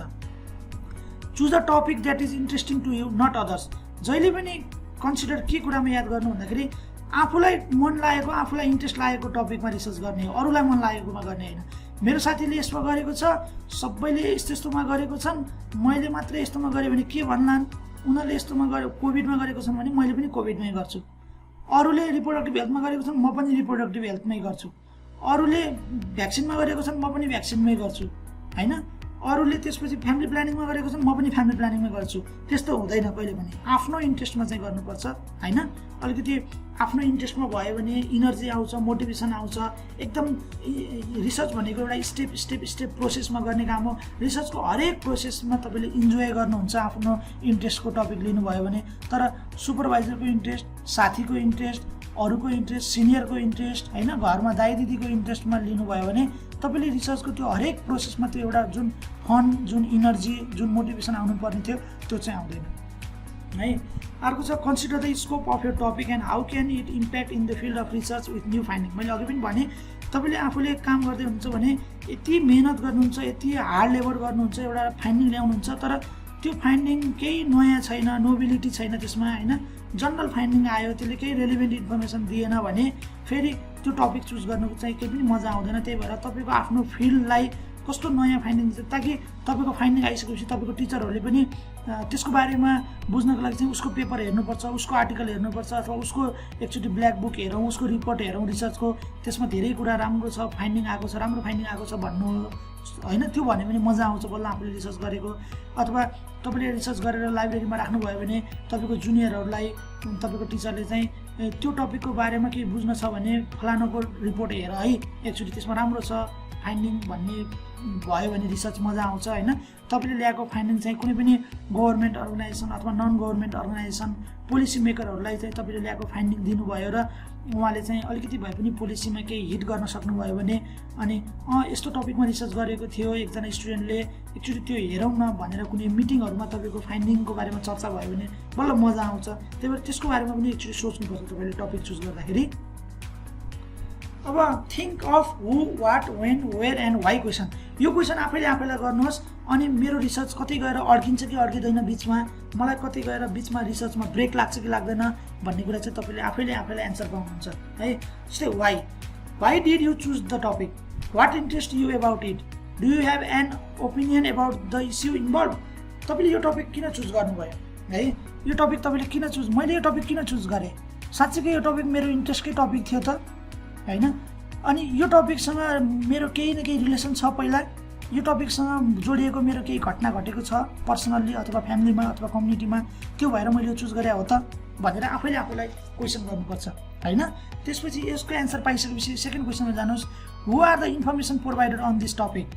[SPEAKER 1] Choose the topic that is interesting to you, not others. जहिले पनि कन्सिडर के कुरामा याद गर्नु भन्दाखेरि आफूलाई मन लागेको, आफूलाई इन्ट्रेस्ट लागेको टपिकमा रिसर्च गर्ने हो, अरूलाई मन लागेकोमा गर्ने होइन। मेरो साथीले यसमा गरेको छ, सबैले यस्तोमा गरेको छन्, मैले मात्रै यस्तोमा गरेँ भने के भन्लान्, उनीहरूले यस्तोमा गरे कोभिडमा गरेको छन् भने मैले पनि कोभिडमै गर्छु, अरूले रिप्रोडक्टिभ हेल्थमा गरेको छन् म पनि रिप्रोडक्टिभ हेल्थमै गर्छु, अरूले भ्याक्सिनमा गरेको छन् म पनि भ्याक्सिनमै गर्छु होइन, अरूले त्यसपछि फ्यामिली प्लानिङमा गरेको छन् म पनि फ्यामिली प्लानिङमै गर्छु। त्यस्तो हुँदैन कहिले पनि। आफ्नो इन्ट्रेस्टमा चाहिँ गर्नुपर्छ होइन। अलिकति आफ्नो इन्ट्रेस्टमा भयो भने इनर्जी आउँछ, मोटिभेसन आउँछ। एकदम रिसर्च भनेको एउटा स्टेप प्रोसेसमा गर्ने काम हो। रिसर्चको हरेक प्रोसेसमा तपाईँले इन्जोय गर्नुहुन्छ आफ्नो इन्ट्रेस्टको टपिक लिनुभयो भने। तर सुपरभाइजरको इन्ट्रेस्ट, साथीको इन्ट्रेस्ट, अरूको इन्ट्रेस्ट, सिनियरको इन्ट्रेस्ट होइन, घरमा दाइ दिदीको इन्ट्रेस्टमा लिनुभयो भने तपाईँले रिसर्चको त्यो हरेक प्रोसेसमा त्यो एउटा जुन फन, जुन इनर्जी, जुन मोटिभेसन आउनुपर्ने थियो त्यो चाहिँ आउँदैन है। अर्को छ consider the scope of your topic and how can it impact in the field of research with new finding. मैले अघि पनि भने तपाईँले आफूले काम गर्दै हुनुहुन्छ भने यति मेहनत गर्नुहुन्छ, यति हार्ड लेबर गर्नुहुन्छ, एउटा फाइन्डिङ ल्याउनुहुन्छ, तर त्यो फाइन्डिङ केही नयाँ छैन, नोबिलिटी छैन त्यसमा होइन, जनरल फाइन्डिङ आयो, त्यसले केही रेलिभेन्ट इन्फर्मेसन दिएन भने फेरि त्यो टपिक चुज गर्नुको चाहिँ केही पनि मजा आउँदैन। त्यही भएर तपाईँको आफ्नो फिल्डलाई कस्तो नयाँ फाइन्डिङ दिन्छ ताकि तपाईँको फाइन्डिङ आइसकेपछि तपाईँको टिचरहरूले पनि त्यसको बारेमा बुझ्नको लागि चाहिँ उसको पेपर हेर्नुपर्छ, उसको आर्टिकल हेर्नुपर्छ, अथवा उसको एकचोटि ब्ल्याक बुक हेरौँ, उसको रिपोर्ट हेरौँ रिसर्चको, त्यसमा धेरै कुरा राम्रो छ, फाइन्डिङ आएको छ, राम्रो फाइन्डिङ आएको छ भन्नु होइन। त्यो भने पनि मजा आउँछ बल्ल आफूले रिसर्च गरेको। अथवा तपाईँले रिसर्च गरेर लाइब्रेरीमा राख्नुभयो भने तपाईँको जुनियरहरूलाई तपाईँको टिचरले चाहिँ त्यो टपिकको बारेमा केही बुझ्न छ भने फलानाको रिपोर्ट हेर है, एकचोटि त्यसमा राम्रो छ फाइन्डिङ भन्ने भयो भने रिसर्च मजा आउँछ होइन। तपाईँले ल्याएको फाइन्डिङ चाहिँ कुनै पनि गभर्मेन्ट अर्गनाइजेसन अथवा नन गभर्मेन्ट अर्गनाइजेसन, पोलिसी मेकरहरूलाई चाहिँ तपाईँले ल्याएको फाइन्डिङ दिनुभयो र उहाँले चाहिँ अलिकति भए पनि पोलिसीमा केही हिट गर्न सक्नुभयो भने अनि यस्तो टपिकमा रिसर्च गरेको थियो एकजना स्टुडेन्टले, एकचोटि त्यो हेरौँ न भनेर कुनै मिटिङहरूमा तपाईँको फाइन्डिङको बारेमा चर्चा भयो भने बल्ल मजा आउँछ। त्यही भएर त्यसको बारेमा पनि एकचोटि सोच्नुपर्छ तपाईँले टपिक चुज गर्दाखेरि। अब think of who, what, when, where and why question. यो क्वेसन आफैलाई गर्नुहोस्। अनि मेरो रिसर्च कतै गएर अड्किन्छ कि अड्किँदैन बिचमा, मलाई कतै गएर बिचमा रिसर्चमा ब्रेक लाग्छ कि लाग्दैन भन्ने कुरा चाहिँ तपाईँले आफैलाई एन्सर पाउनुहुन्छ है। जस्तै why did you choose the topic, what interest you about it, do you have an opinion about the issue involve. तपाईँले यो टपिक किन चुज गर्नुभयो है, यो टपिक तपाईँले किन चुज, मैले यो टपिक किन चुज गरेँ, साँच्चीकै यो टपिक मेरो इन्ट्रेस्टकै टपिक थियो त होइन। अनि यो टपिकसँग मेरो केही न केही रिलेसन छ, पहिला यो टपिकसँग जोडिएको मेरो केही घटना घटेको छ पर्सनल्ली अथवा फ्यामिलीमा अथवा कम्युनिटीमा, त्यो भएर मैले यो चुज गरेँ हो त भनेर आफैलाई क्वेसन गर्नुपर्छ होइन। त्यसपछि यसको एन्सर पाइसकेपछि सेकेन्ड क्वेसनमा जानुहोस्। Who are the information provided on this topic,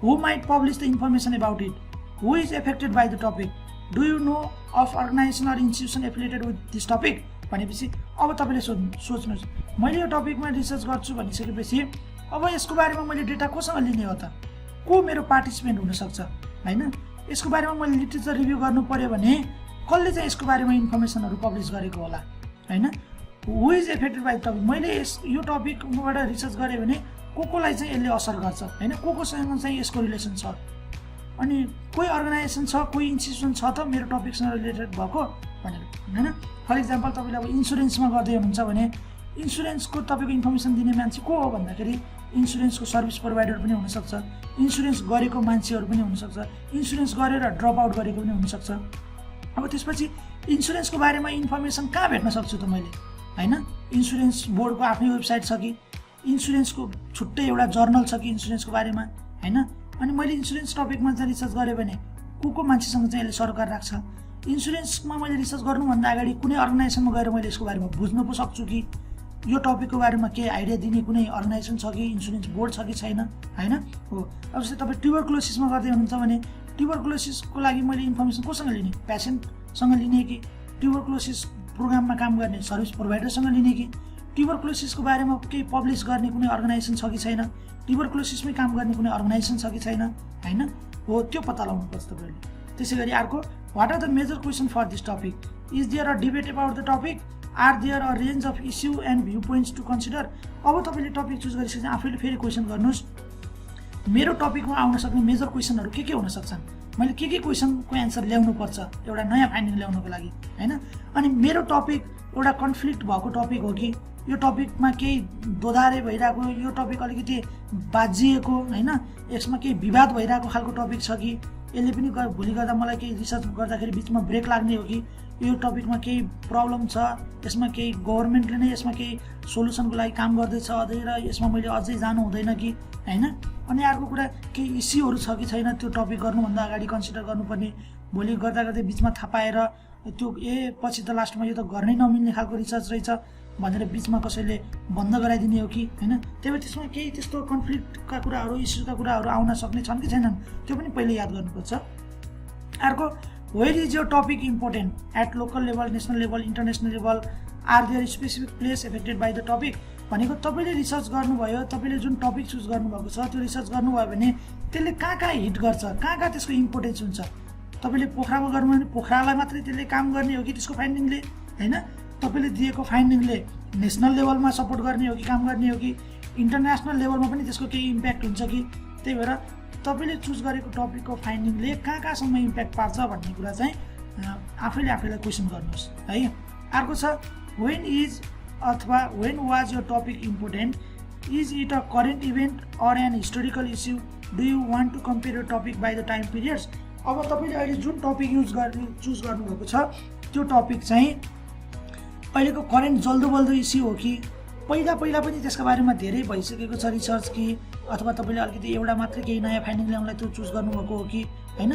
[SPEAKER 1] who might publish the information about it, who is affected by the topic, do you know of organisation or institution affiliated with this topic भनेपछि अब तपाईँले सोच्नुहोस् मैले यो टपिकमा रिसर्च गर्छु भनिसकेपछि अब यसको बारेमा मैले डेटा कोसँग लिने हो त, को मेरो पार्टिसिपेन्ट हुनसक्छ होइन। यसको बारेमा मैले लिटरेचर रिभ्यू गर्नु पऱ्यो भने कसले चाहिँ यसको बारेमा इन्फर्मेसनहरू पब्लिस गरेको होला होइन। हु इज एफेक्टेड बाई टपिक, मैले यो टपिकबाट रिसर्च गरेँ भने कोलाई चाहिँ यसले असर गर्छ होइन, कोसँग चाहिँ यसको रिलेसन छ। अनि कोही अर्गनाइजेसन छ, कोही इन्स्टिट्युसन छ त मेरो टपिकसँग रिलेटेड भएको भनेर होइन। फर इक्जाम्पल तपाईँले अब इन्सुरेन्समा गर्दै हुनुहुन्छ भने इन्सुरेन्सको तपाईँको इन्फर्मेसन दिने मान्छे को हो भन्दाखेरि इन्सुरेन्सको सर्भिस प्रोभाइडर पनि हुनसक्छ, इन्सुरेन्स गरेको मान्छेहरू पनि हुनसक्छ, इन्सुरेन्स गरेर ड्रप आउट गरेको पनि हुनसक्छ। अब त्यसपछि इन्सुरेन्सको बारेमा इन्फर्मेसन कहाँ भेट्न सक्छु त मैले होइन। इन्सुरेन्स बोर्डको आफ्नै वेबसाइट छ कि, इन्सुरेन्सको छुट्टै एउटा जर्नल छ कि इन्सुरेन्सको बारेमा हैन। अनि मैले इन्सुरेन्स टपिकमा चाहिँ रिसर्च गरेँ भने को मान्छेसँग चाहिँ यसले सरकार राख्छ। इन्सुरेन्समा मैले रिसर्च गर्नुभन्दा अगाडि कुनै अर्गनाइजेसनमा गएर मैले यसको बारेमा बुझ्नु पो सक्छु कि यो टपिकको बारेमा के आइडिया दिने कुनै अर्गनाइजेसन छ कि इन्सुरेन्स बोर्ड छ कि छैन हैन। हो अब जस्तै तपाईँ ट्युबरक्लोसिसमा गर्दै हुनुहुन्छ भने ट्युबरक्लोसिसको लागि मैले इन्फर्मेसन कोसँग लिने, पेसेन्टसँग लिने कि ट्युबरक्लोसिस प्रोग्राममा काम गर्ने सर्भिस प्रोभाइडरसँग लिने कि ट्युबरक्लोसिसको बारेमा केही पब्लिस गर्ने कुनै अर्गनाइजेसन छ कि छैन, ट्युबरक्लोसिसमै काम गर्ने कुनै अर्गनाइजेसन छ कि छैन हैन। हो त्यो पत्ता लगाउनुपर्छ तपाईँले। त्यसै गरी अर्को what are the major question for this topic, is there a debate about the topic, are there a range of issue and view points to consider. अब तपाईँले टपिक चुज गरिसकेपछि आफैले फेरि क्वेसन गर्नुहोस् मेरो टपिकमा आउन सक्ने मेजर क्वेसनहरू के हुन सक्छन्, मैले के क्वेसनको एन्सर ल्याउनु पर्छ एउटा नयाँ फाइन्डिङ ल्याउनको लागि हैन। अनि मेरो टपिक एउटा कन्फ्लिक्ट भएको टपिक हो कि यो टपिकमा केही दोधारे भइरहेको, यो टपिक अलिकति बाजिएको हैन, यसमा केही विवाद भइरहेको खालको टपिक छ कि यसले पनि भोलि गर्दा मलाई केही रिसर्च गर्दाखेरि बिचमा ब्रेक लाग्ने हो कि यो टपिकमा केही प्रब्लम छ, यसमा केही गभर्मेन्टले नै यसमा केही सोल्युसनको लागि काम गर्दैछ अझै र यसमा मैले अझै जानु हुँदैन कि हैन। अनि अर्को कुरा केही इस्युहरू छ कि छैन त्यो टपिक गर्नुभन्दा अगाडि कन्सिडर गर्नुपर्ने, भोलि गर्दा गर्दै बिचमा थाहा पाएर त्यो पछि त लास्टमा यो त गर्नै नमिल्ने खालको रिसर्च रहेछ भनेर बिचमा कसैले बन्द गराइदिने हो कि हैन। त्यही भएर त्यसमा केही त्यस्तो कन्फ्लिक्टका कुराहरू इस्युका कुराहरू आउन सक्ने छन् कि छैनन् त्यो पनि पहिले याद गर्नुपर्छ। अर्को where is your topic important at local level, national level, international level, are there specific place affected by the topic. भनेको तपाईँले रिसर्च गर्नुभयो, तपाईँले जुन टपिक चुज गर्नुभएको छ त्यो रिसर्च गर्नुभयो भने त्यसले कहाँ हिट गर्छ, कहाँ त्यसको इम्पोर्टेन्स हुन्छ। तपाईँले पोखरामा गर्नुभयो भने पोखरालाई मात्रै त्यसले काम गर्ने हो कि त्यसको फाइन्डिङले हैन, तपाईँले दिएको फाइन्डिङले नेसनल लेभलमा सपोर्ट गर्ने हो कि काम गर्ने हो कि इन्टरनेसनल लेभलमा पनि त्यसको केही इम्प्याक्ट हुन्छ कि। त्यही भएर तपाईँले चुज गरेको टपिकको फाइन्डिङले कहाँसम्म इम्प्याक्ट पार्छ भन्ने कुरा चाहिँ आफैलाई क्वेसन गर्नुहोस् है। अर्को छ वेन इज अथवा when was your topic important, is it a current event or an historical issue, do you want to compare your topic by the time periods. अब तपाईँले अहिले जुन टपिक चुज गर्नुभएको छ त्यो टपिक चाहिँ अहिलेको करेन्ट जल्दो इस्यु हो कि पहिला पनि त्यसको बारेमा धेरै भइसकेको छ रिसर्च कि अथवा तपाईँले अलिकति एउटा मात्रै केही नयाँ फाइन्डिङ ल्याउनलाई त्यो चुज गर्नुभएको हो कि हैन।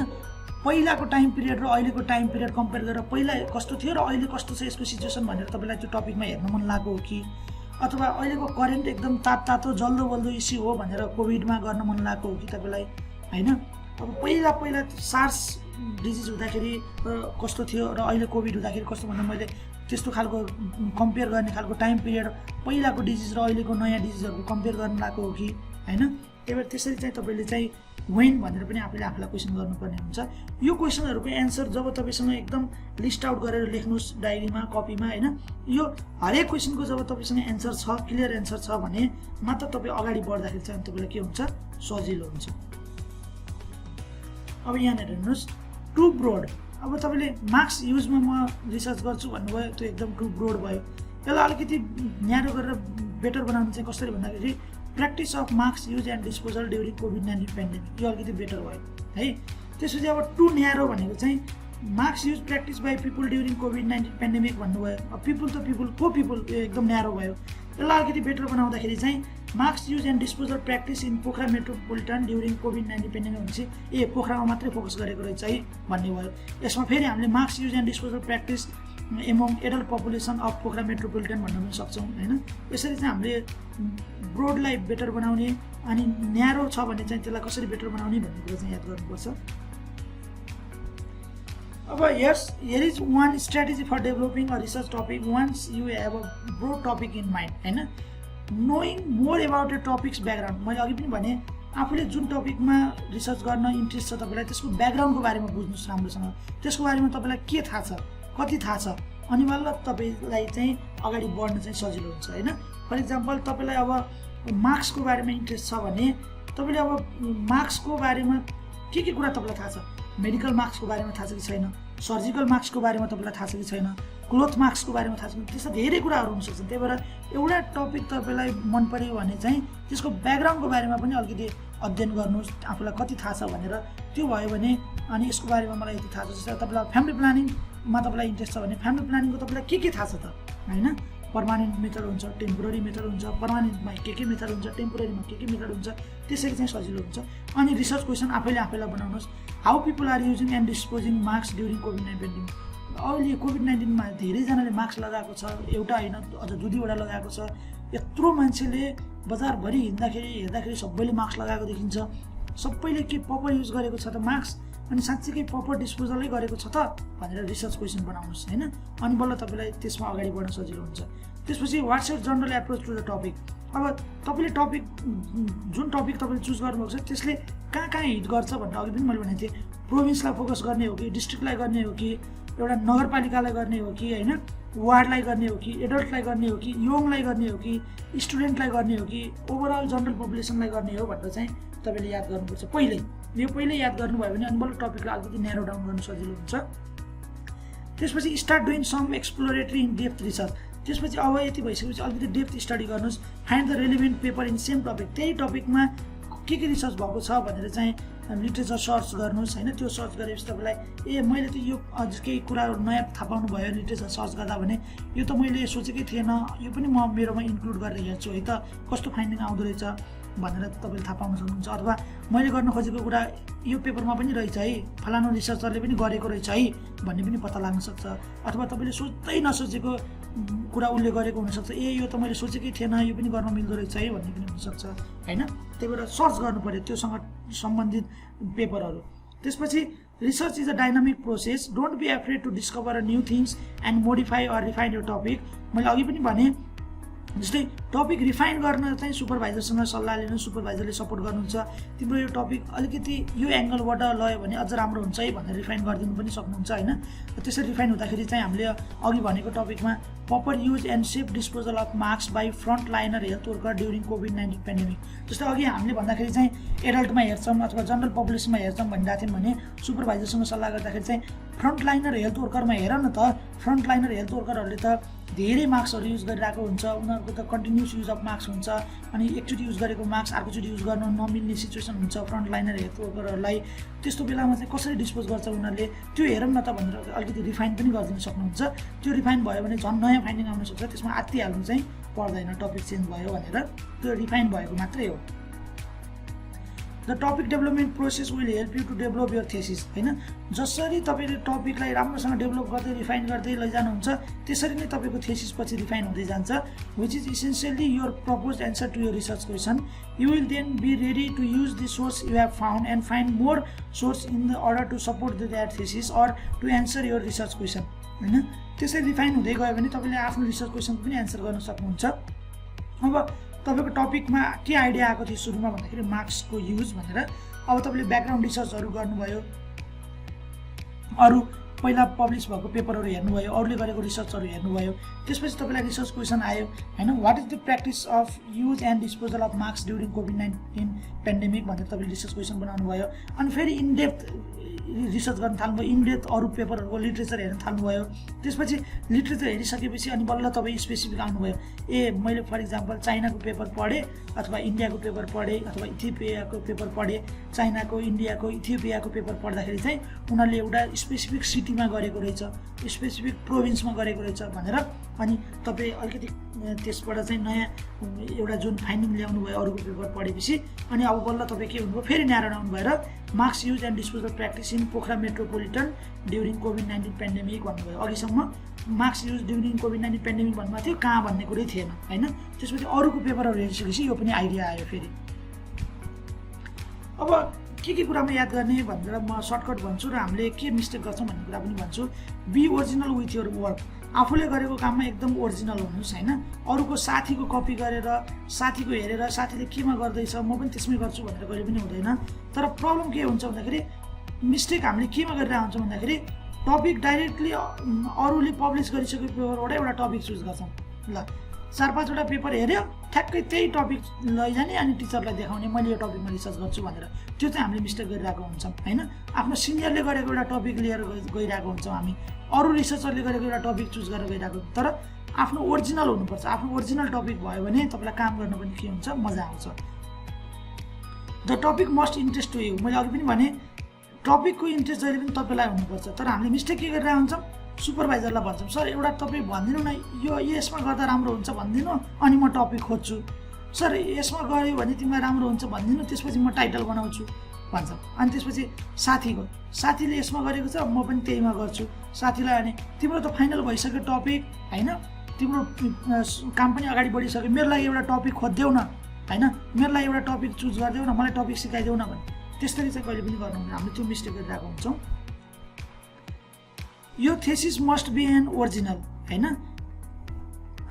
[SPEAKER 1] पहिलाको टाइम पिरियड र अहिलेको टाइम पिरियड कम्पेयर गरेर पहिला कस्तो थियो र अहिले कस्तो छ यसको सिचुएसन भनेर तपाईँलाई त्यो टपिकमा हेर्न मन लागेको हो कि अथवा अहिलेको करेन्ट एकदम तातो जल्दो इस्यु हो भनेर कोभिडमा गर्न मन लागेको हो कि तपाईँलाई हैन। अब पहिला सार्स डिजिज हुँदाखेरि कस्तो थियो र अहिले कोभिड हुँदाखेरि कस्तो भन्दा मैले त्यस्तो खालको कम्पेयर गर्ने खालको टाइम पिरियड पहिलाको डिजिज र अहिलेको नयाँ डिजिजहरूको कम्पेयर गर्न लागेको हो कि हैन। त्यही भएर त्यसरी चाहिँ तपाईँले चाहिँ वेन भनेर पनि आफूलाई क्वेसन गर्नुपर्ने हुन्छ। यो क्वेसनहरूको एन्सर जब तपाईँसँग एकदम लिस्ट आउट गरेर लेख्नुहोस् डायरीमा कपीमा हैन, यो हरेक क्वेसनको जब तपाईँसँग एन्सर छ, क्लियर एन्सर छ भने मात्र तपाईँ अगाडि बढ्दाखेरि चाहिँ तपाईँलाई के हुन्छ सजिलो हुन्छ। अब यहाँनिर हेर्नुहोस् टु ब्रोड। अब तपाईँले मार्क्स युजमा म रिसर्च गर्छु भन्नुभयो त्यो एकदम टु ब्रोड भयो। यसलाई अलिकति न्यारो गरेर बेटर बनाउनु चाहिँ कसरी भन्दाखेरि practice of marks use and disposal during कोभिड-19 पेन्डेमिक, यो अलिकति बेटर भयो है। त्यसपछि अब टु न्यारो भनेको चाहिँ marks use practice by people during कोभिड-19 पेन्डेमिक भन्नुभयो। अब पिपुल त पिपुल यो एकदम न्यारो भयो। यसलाई अलिकति बेटर बनाउँदाखेरि चाहिँ marks use and disposal practice in Pokhara metropolitan during कोभिड-19 पेन्डेमिक भनेपछि पोखरामा मात्रै फोकस गरेको रहेछ है भन्ने भयो। यसमा फेरि हामीले marks use and disposal practice among adult population of Pokhara metropolitan भन्न पनि सक्छौँ हैन। यसरी चाहिँ हामीले ब्रोडलाई बेटर बनाउने अनि न्यारो छ भने चाहिँ त्यसलाई कसरी बेटर बनाउने भन्ने कुरा चाहिँ याद गर्नुपर्छ। अब here is one strategy for developing a research topic once you have a broad topic in mind हैन। knowing more about your topics background, मैले अघि पनि भने आफूले जुन टपिकमा रिसर्च गर्न इन्ट्रेस्ट छ तपाईँलाई त्यसको ब्याकग्राउन्डको बारेमा बुझ्नुहोस् राम्रोसँग, त्यसको बारेमा तपाईँलाई के थाहा छ, कति थाहा छ, अनि बल्ल तपाईँलाई चाहिँ अगाडि बढ्न चाहिँ सजिलो हुन्छ हैन। फर इक्जाम्पल तपाईँलाई अब मार्क्सको बारेमा इन्ट्रेस्ट छ भने तपाईँले अब मार्क्सको बारेमा के कुरा तपाईँलाई थाहा छ, मेडिकल मार्क्सको बारेमा थाहा छ कि छैन, सर्जिकल मार्क्सको बारेमा तपाईँलाई थाहा छ कि छैन, क्लोथ मार्क्सको बारेमा थाहा छ कि, त्यस्ता धेरै कुराहरू हुनसक्छन्। त्यही भएर एउटा टपिक तपाईँलाई मन पर्यो भने चाहिँ त्यसको ब्याकग्राउन्डको बारेमा पनि अलिकति अध्ययन गर्नुहोस्, आफूलाई कति थाहा छ भनेर। त्यो भयो भने अनि यसको बारेमा मलाई यति थाहा छ, जस्तै तपाईँलाई फ्यामिली प्लानिङमा तपाईँलाई इन्ट्रेस्ट छ भने फ्यामिली प्लानिङको तपाईँलाई के थाहा छ त हैन, पर्मानेन्ट मेथड हुन्छ, टेम्पोररी मेथड हुन्छ, पर्मानेन्टमा के मेथड हुन्छ, टेम्पोररीमा के मेथड हुन्छ, त्यसरी चाहिँ सजिलो हुन्छ। अनि रिसर्च क्वेसन आफैलाई बनाउनुहोस्। How people are using and disposing masks during कोभिड-19 पेन्डेमिक। अहिले कोभिड-19मा धेरैजनाले मास्क लगाएको छ, एउटा होइन अझ 2-2वटा लगाएको छ। यत्रो मान्छेले बजारभरि हेर्दाखेरि सबैले मास्क लगाएको देखिन्छ। सबैले के प्रपर युज गरेको छ त मास्क, अनि साँच्चीकै प्रपर डिस्पोजलै गरेको छ त भनेर रिसर्च क्वेसन बनाउनुहोस् हैन। अनि बल्ल तपाईँलाई त्यसमा अगाडि बढ्न सजिलो हुन्छ। त्यसपछि what's your general approach to the topic. अब तपाईँले टपिक जुन टपिक तपाईँले चुज गर्नुभएको छ त्यसले कहाँ हिट गर्छ भनेर अघि पनि मैले भनेको थिएँ। प्रोभिन्सलाई फोकस गर्ने हो कि, डिस्ट्रिक्टलाई गर्ने हो कि, एउटा नगरपालिकालाई गर्ने हो कि होइन, वार्डलाई गर्ने हो कि, एडल्टलाई गर्ने हो कि, यङलाई गर्ने हो कि, स्टुडेन्टलाई गर्ने हो कि, ओभरअल जनरल पपुलेसनलाई गर्ने हो भनेर चाहिँ तपाईँले याद गर्नुपर्छ। पहिल्यै याद गर्नुभयो भने अनि बल्ल टपिकलाई अलिकति न्यारो डाउन गर्नु सजिलो हुन्छ। त्यसपछि start doing some exploratory in depth research. त्यसपछि अब यति भइसकेपछि अलिकति डेप्थ स्टडी गर्नुहोस्। Find the relevant paper in same topic. त्यही टपिकमा के रिसर्च भएको छ भनेर चाहिँ लिटरेचर सर्च गर्नुहोस् होइन। त्यो सर्च गरेपछि तपाईँलाई मैले त यो अझ केही कुराहरू नयाँ थाहा पाउनु भयो लिटरेचर सर्च गर्दा भने, यो त मैले सोचेकै थिएन, यो पनि म मेरोमा इन्क्लुड गरेर हेर्छु है त कस्तो फाइन्डिङ आउँदो रहेछ भनेर तपाईँले थाहा पाउन सक्नुहुन्छ। अथवा मैले गर्न खोजेको कुरा यो पेपरमा पनि रहेछ है, फलानु रिसर्चरले पनि गरेको रहेछ है भन्ने पनि पत्ता लाग्न सक्छ। अथवा तपाईँले सोच्दै नसोचेको कुरा उसले गरेको हुनसक्छ, यो त मैले सोचेकै थिएन, यो पनि गर्न मिल्दो रहेछ है भन्ने पनि हुनसक्छ होइन। त्यही भएर सर्च गर्नु पऱ्यो त्योसँग सम्बन्धित पेपरहरू। त्यसपछि research is a dynamic process, don't be afraid to discover new things and modify or refine यो टपिक। मैले अघि पनि भने जस्तै टपिक रिफाइन गर्न चाहिँ सुपरभाइजरसँग सल्लाह लिनु, सुपरभाइजरले सपोर्ट गर्नुहुन्छ। तिम्रो यो टपिक अलिकति यो एङ्गलबाट लयो भने अझ राम्रो हुन्छ है भनेर रिफाइन गरिदिनु पनि सक्नुहुन्छ होइन। त्यसरी रिफाइन हुँदाखेरि चाहिँ हामीले अघि भनेको टपिकमा proper use and safe disposal of masks by front liner health worker during कोभिड-19 पेन्डेमिक। जस्तै अघि हामीले भन्दाखेरि चाहिँ एडल्टमा हेर्छौँ अथवा जनरल पपुलेसनमा हेर्छौँ भनिरहेको थियौँ भने सुपरभाइजरसँग सल्लाह गर्दाखेरि चाहिँ फ्रन्ट लाइनर हेल्थ वर्करमा हेर न त, फ्रन्ट लाइनर हेल्थ वर्करहरूले त धेरै मार्क्सहरू युज गरिरहेको हुन्छ, उनीहरूको त कन्टिन्युस युज अफ मार्क्स हुन्छ। अनि एकचोटि युज गरेको मार्क्स अर्कोचोटि युज गर्न नमिल्ने सिचुएसन हुन्छ फ्रन्ट लाइनर हेल्थ वर्करहरूलाई। त्यस्तो बेलामा चाहिँ कसरी डिस्पोज गर्छ उनीहरूले त्यो हेरौँ न त भनेर अलिकति रिफाइन पनि गरिदिनु सक्नुहुन्छ। त्यो रिफाइन भयो भने झन् नयाँ फाइन्डिङ आउन सक्छ, त्यसमा आत्तिहाल्नु चाहिँ पर्दैन टपिक चेन्ज भयो भनेर, त्यो रिफाइन भएको मात्रै हो। The topic development process will help you to develop your thesis होइन। जसरी तपाईँले टपिकलाई राम्रोसँग डेभलप गर्दै रिफाइन गर्दै लैजानुहुन्छ त्यसरी नै तपाईँको थेसिस पछि रिफाइन हुँदै जान्छ, which is essentially your propose answer to your research question. You will then be ready to use the source you have found and find more source in the order to support that thesis or to answer your research question होइन। त्यसरी रिफाइन हुँदै गयो भने तपाईँले आफ्नो रिसर्च क्वेसनको पनि एन्सर गर्न सक्नुहुन्छ। अब तपाईँको टपिकमा के आइडिया आएको थियो सुरुमा भन्दाखेरि मार्क्सको युज भनेर। अब तपाईँले ब्याकग्राउन्ड रिसर्चहरू गर्नुभयो, अरू पहिला पब्लिस भएको पेपरहरू हेर्नुभयो, अरूले गरेको रिसर्चहरू हेर्नुभयो, त्यसपछि तपाईँलाई रिसर्च क्वेसन आयो होइन। What is the practice of use and disposal of masks during कोभिड-19 पेन्डेमिक भनेर तपाईँले रिसर्च क्वेसन बनाउनु भयो। अनि फेरि इनडेप्थ रिसर्च गर्न थाल्नुभयो, इनडेप्थ अरू पेपरहरूको लिटरेचर हेर्न थाल्नुभयो। त्यसपछि लिटरेचर हेरिसकेपछि अनि बल्ल तपाईँ स्पेसिफिक आउनुभयो, मैले फर इक्जाम्पल चाइनाको पेपर पढेँ अथवा इन्डियाको पेपर पढेँ अथवा इथियोपियाको पेपर पढेँ। चाइनाको, इन्डियाको, इथियोपियाको पेपर पढ्दाखेरि चाहिँ उनीहरूले एउटा स्पेसिफिक सिटीमा गरेको रहेछ, स्पेसिफिक प्रोभिन्समा गरेको रहेछ भनेर अनि तपाईँ अलिकति त्यसबाट चाहिँ नयाँ एउटा जुन फाइन्डिङ ल्याउनु भयो अरूको पेपर पढेपछि। अनि अब बल्ल तपाईँ के हुनुभयो, फेरि न्यारो डाउन भएर masks use and disposal practice in Pokhara metropolitan during कोभिड-19 पेन्डेमिक भन्नुभयो। अघिसम्म मार्क्स युज ड्युरिङ कोभिड-19 पेन्डेमिक भन्नुभएको थियो, कहाँ भन्ने कुरै थिएन होइन। त्यसपछि अरूको पेपरहरू हेरिसकेपछि यो पनि आइडिया आयो फेरि। अब के कुरामा याद गर्ने भनेर म सर्टकट भन्छु र हामीले के मिस्टेक गर्छौँ भन्ने कुरा पनि भन्छु। Be original with your work. आफूले गरेको काममा एकदम ओरिजिनल हुनुहोस् होइन। अरूको साथीको कपी गरेर, साथीको हेरेर साथीले केमा गर्दैछ म पनि त्यसमै गर्छु भनेर कहिले पनि हुँदैन। तर प्रब्लम के हुन्छ भन्दाखेरि मिस्टेक हामीले केमा गरेर आउँछौँ भन्दाखेरि टपिक डाइरेक्टली अरूले पब्लिस गरिसकेको पेपरबाट एउटा टपिक चुज गर्छौँ। ल 4-5वटा पेपर हेऱ्यो, ठ्याक्कै त्यही टपिक लैजाने अनि टिचरलाई देखाउने मैले यो टपिकमा रिसर्च गर्छु भनेर। त्यो चाहिँ हामीले मिस्टेक गरिरहेको हुन्छौँ होइन। आफ्नो सिनियरले गरेको एउटा टपिक लिएर गइरहेको हुन्छौँ हामी, अरू रिसर्चरले गरेको एउटा टपिक चुज गरेर गइरहेको। तर आफ्नो ओरिजिनल हुनुपर्छ। आफ्नो ओरिजिनल टपिक भयो भने तपाईँलाई काम गर्न पनि के हुन्छ, मजा आउँछ। The topic must interest to you. मैले अघि पनि भने टपिकको इन्ट्रेस्ट जहिले पनि तपाईँलाई हुनुपर्छ। तर हामीले मिस्टेक के गरेर हुन्छौँ, सुपरभाइजरलाई भन्छौँ सर एउटा टपिक भनिदिनु न, यो यसमा गर्दा राम्रो हुन्छ भनिदिनु, अनि म टपिक खोज्छु। सर यसमा गऱ्यो भने तिमीलाई राम्रो हुन्छ भनिदिनु, त्यसपछि म टाइटल बनाउँछु भन्छौँ। अनि त्यसपछि साथीले यसमा गरेको छ, म पनि त्यहीमा गर्छु। साथीलाई अनि तिम्रो त फाइनल भइसक्यो टपिक होइन, तिम्रो काम पनि अगाडि बढिसक्यो, मेरो लागि एउटा टपिक खोजिदेऊ न होइन, मेरो लागि एउटा टपिक चुज गरिदेऊ न, मलाई टपिक सिकाइदेऊ न भने त्यसरी चाहिँ कहिले पनि गर्नु हुँदैन। हामीले त्यो मिस्टेक गरिरहेको हुन्छौँ। यो thesis must be an original होइन,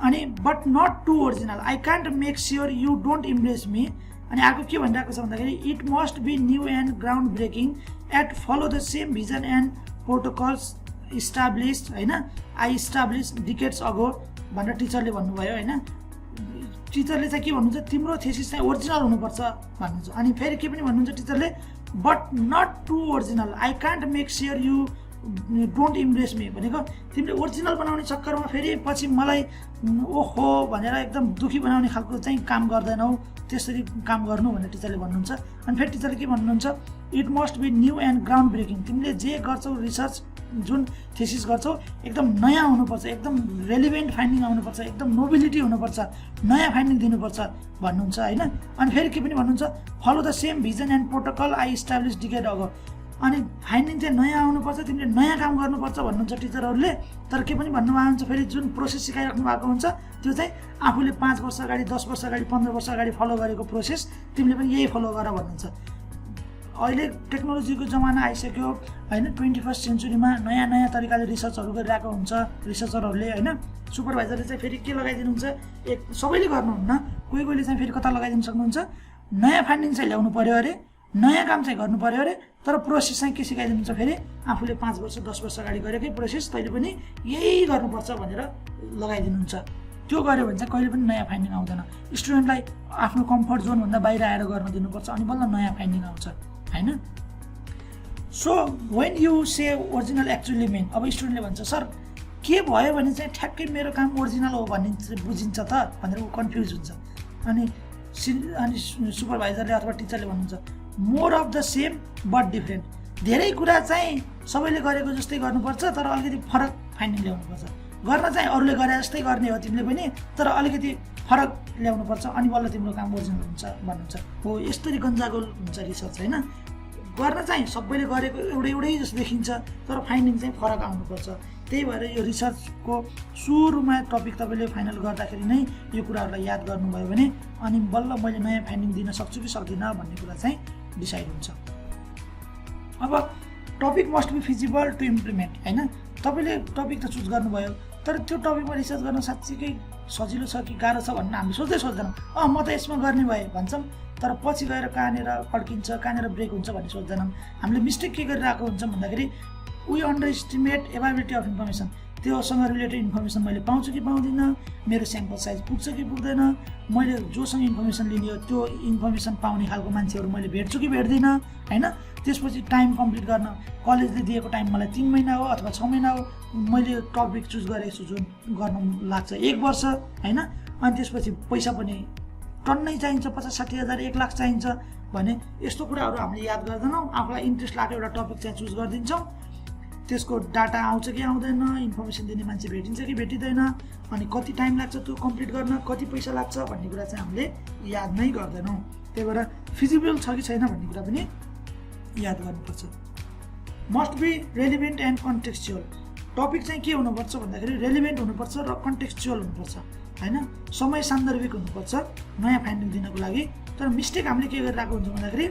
[SPEAKER 1] अनि but not too original, I can't make sure you don't impress me. अनि अर्को के भनिरहेको छ भन्दाखेरि it must be new and ground breaking at follow the same vision and protocols established होइन, आई इस्टाब्लिस डिकेड्स अगो भनेर टिचरले भन्नुभयो होइन। टिचरले चाहिँ के भन्नुहुन्छ, तिम्रो थेसिस चाहिँ ओरिजिनल हुनुपर्छ भन्नुहुन्छ। अनि फेरि के पनि भन्नुहुन्छ टिचरले, but not too original, I can't make sure you don't impress me भनेको तिमीले ओरिजिनल बनाउने चक्करमा फेरि पछि मलाई ओहो भनेर एकदम दुखी बनाउने खालको चाहिँ काम गर्दैनौ, त्यसरी काम गर्नु भनेर टिचरले भन्नुहुन्छ। अनि फेरि टिचरले के भन्नुहुन्छ, it must be new and ground breaking, तिमीले जे गर्छौ रिसर्च जुन थेसिस गर्छौ एकदम नयाँ हुनुपर्छ, एकदम रेलिभेन्ट फाइन्डिङ आउनुपर्छ, एकदम नोबिलिटी हुनुपर्छ, नयाँ फाइन्डिङ दिनुपर्छ भन्नुहुन्छ होइन। अनि फेरि के पनि भन्नुहुन्छ, follow the same vision and protocol I establish decade ago, अनि फाइन्डिङ चाहिँ नयाँ आउनुपर्छ, तिमीले नयाँ काम गर्नुपर्छ भन्नुहुन्छ टिचरहरूले। तर के पनि भन्नुभएको हुन्छ, फेरि जुन प्रोसेस सिकाइराख्नु भएको हुन्छ त्यो चाहिँ आफूले 5 वर्ष अगाडि 10 वर्ष अगाडि 15 वर्ष अगाडि फलो गरेको प्रोसेस तिमीले पनि यही फलो गर भन्नुहुन्छ। अहिले टेक्नोलोजीको जमाना आइसक्यो होइन, 21st सेन्चुरीमा नयाँ नयाँ तरिकाले रिसर्चहरू गरिरहेको हुन्छ रिसर्चरहरूले होइन। सुपरभाइजरले चाहिँ फेरि के लगाइदिनुहुन्छ, सबैले गर्नुहुन्न, कोहीले चाहिँ फेरि कता लगाइदिनु सक्नुहुन्छ, नयाँ फाइन्डिङ चाहिँ ल्याउनु पऱ्यो अरे, नयाँ काम चाहिँ गर्नु पऱ्यो अरे, तर प्रोसेस चाहिँ के सिकाइदिनुहुन्छ फेरि आफूले 5 वर्ष 10 वर्ष अगाडि गरेकै प्रोसेस तैँले पनि यही गर्नुपर्छ भनेर लगाइदिनुहुन्छ। त्यो गऱ्यो भने चाहिँ कहिले पनि नयाँ फाइन्डिङ आउँदैन। स्टुडेन्टलाई आफ्नो कम्फर्ट जोनभन्दा बाहिर आएर गर्न दिनुपर्छ, अनि बल्ल नयाँ फाइन्डिङ आउँछ होइन। So when you say original actually main, अब स्टुडेन्टले भन्छ सर के भयो भने चाहिँ ठ्याक्कै मेरो काम ओरिजिनल हो भन्ने बुझिन्छ त भनेर ऊ कन्फ्युज हुन्छ। अनि सुपरभाइजरले अथवा टिचरले भन्नुहुन्छ more of the same but different, धेरै कुरा चाहिँ सबैले गरेको जस्तै गर्नुपर्छ तर अलिकति फरक फाइन्डिङ ल्याउनुपर्छ, गर्न चाहिँ अरूले गरे जस्तै गर्ने हो तिमीले पनि, तर अलिकति फरक ल्याउनुपर्छ, अनि बल्ल तिम्रो काम ओरिजिनल हुन्छ भन्नुहुन्छ। हो यस्तरी गन्जागोल हुन्छ रिसर्च होइन, गर्न चाहिँ सबैले गरेको एउटै जस्तो देखिन्छ तर फाइन्डिङ चाहिँ फरक आउनुपर्छ। त्यही भएर यो रिसर्चको सुरुमा टपिक तपाईँले फाइनल गर्दाखेरि नै यो कुराहरूलाई याद गर्नुभयो भने अनि बल्ल मैले नयाँ फाइन्डिङ दिन सक्छु कि सक्दिनँ भन्ने कुरा चाहिँ डिसाइड हुन्छ। अब topic must be feasible to implement होइन, तपाईँले टपिक त चुज गर्नुभयो तर त्यो टपिकमा रिसर्च गर्न साँच्चीकै सजिलो छ कि गाह्रो छ भन्ने हामी सोच्दैनौँ। म त यसमा गर्ने भए भन्छौँ, तर पछि गएर कहाँनिर अड्किन्छ, कहाँनिर ब्रेक हुन्छ भन्ने सोच्दैनौँ। हामीले मिस्टेक के गरिरहेको हुन्छौँ भन्दाखेरि we underestimate availability of information, त्योसँग रिलेटेड इन्फर्मेसन मैले पाउँछु कि पाउँदिनँ, मेरो स्याम्पल साइज पुग्छ कि पुग्दैन, मैले जोसँग इन्फर्मेसन लिने हो त्यो इन्फर्मेसन पाउने खालको मान्छेहरू मैले भेट्छु कि भेट्दिनँ होइन। त्यसपछि टाइम कम्प्लिट गर्न कलेजले दिएको टाइम मलाई 3 महिना हो अथवा 6 महिना हो, मैले टपिक चुज गरेको छु जुन गर्न लाग्छ 1 वर्ष होइन। अनि त्यसपछि पैसा पनि टन्नै चाहिन्छ, 50-60 हजार 1 लाख चाहिन्छ भने यस्तो कुराहरू हामीले याद गर्दैनौँ। आफूलाई इन्ट्रेस्ट लाग्यो एउटा टपिक चाहिँ चुज गरिदिन्छौँ, त्यसको डाटा आउँछ कि आउँदैन, इन्फर्मेसन दिने मान्छे भेटिन्छ कि भेटिँदैन, अनि कति टाइम लाग्छ त्यो कम्प्लिट गर्न, कति पैसा लाग्छ भन्ने कुरा चाहिँ हामीले याद नै गर्दैनौँ। त्यही भएर फिजिबल छ कि छैन भन्ने कुरा पनि याद गर्नुपर्छ। Must be relevant and contextual, topic चाहिँ के हुनुपर्छ भन्दाखेरि रेलिभेन्ट हुनुपर्छ र कन्टेक्चुअल हुनुपर्छ होइन, समय सान्दर्भिक हुनुपर्छ नयाँ फाइन्डिङ दिनको लागि। तर मिस्टेक हामीले के गरिरहेको हुन्छ भन्दाखेरि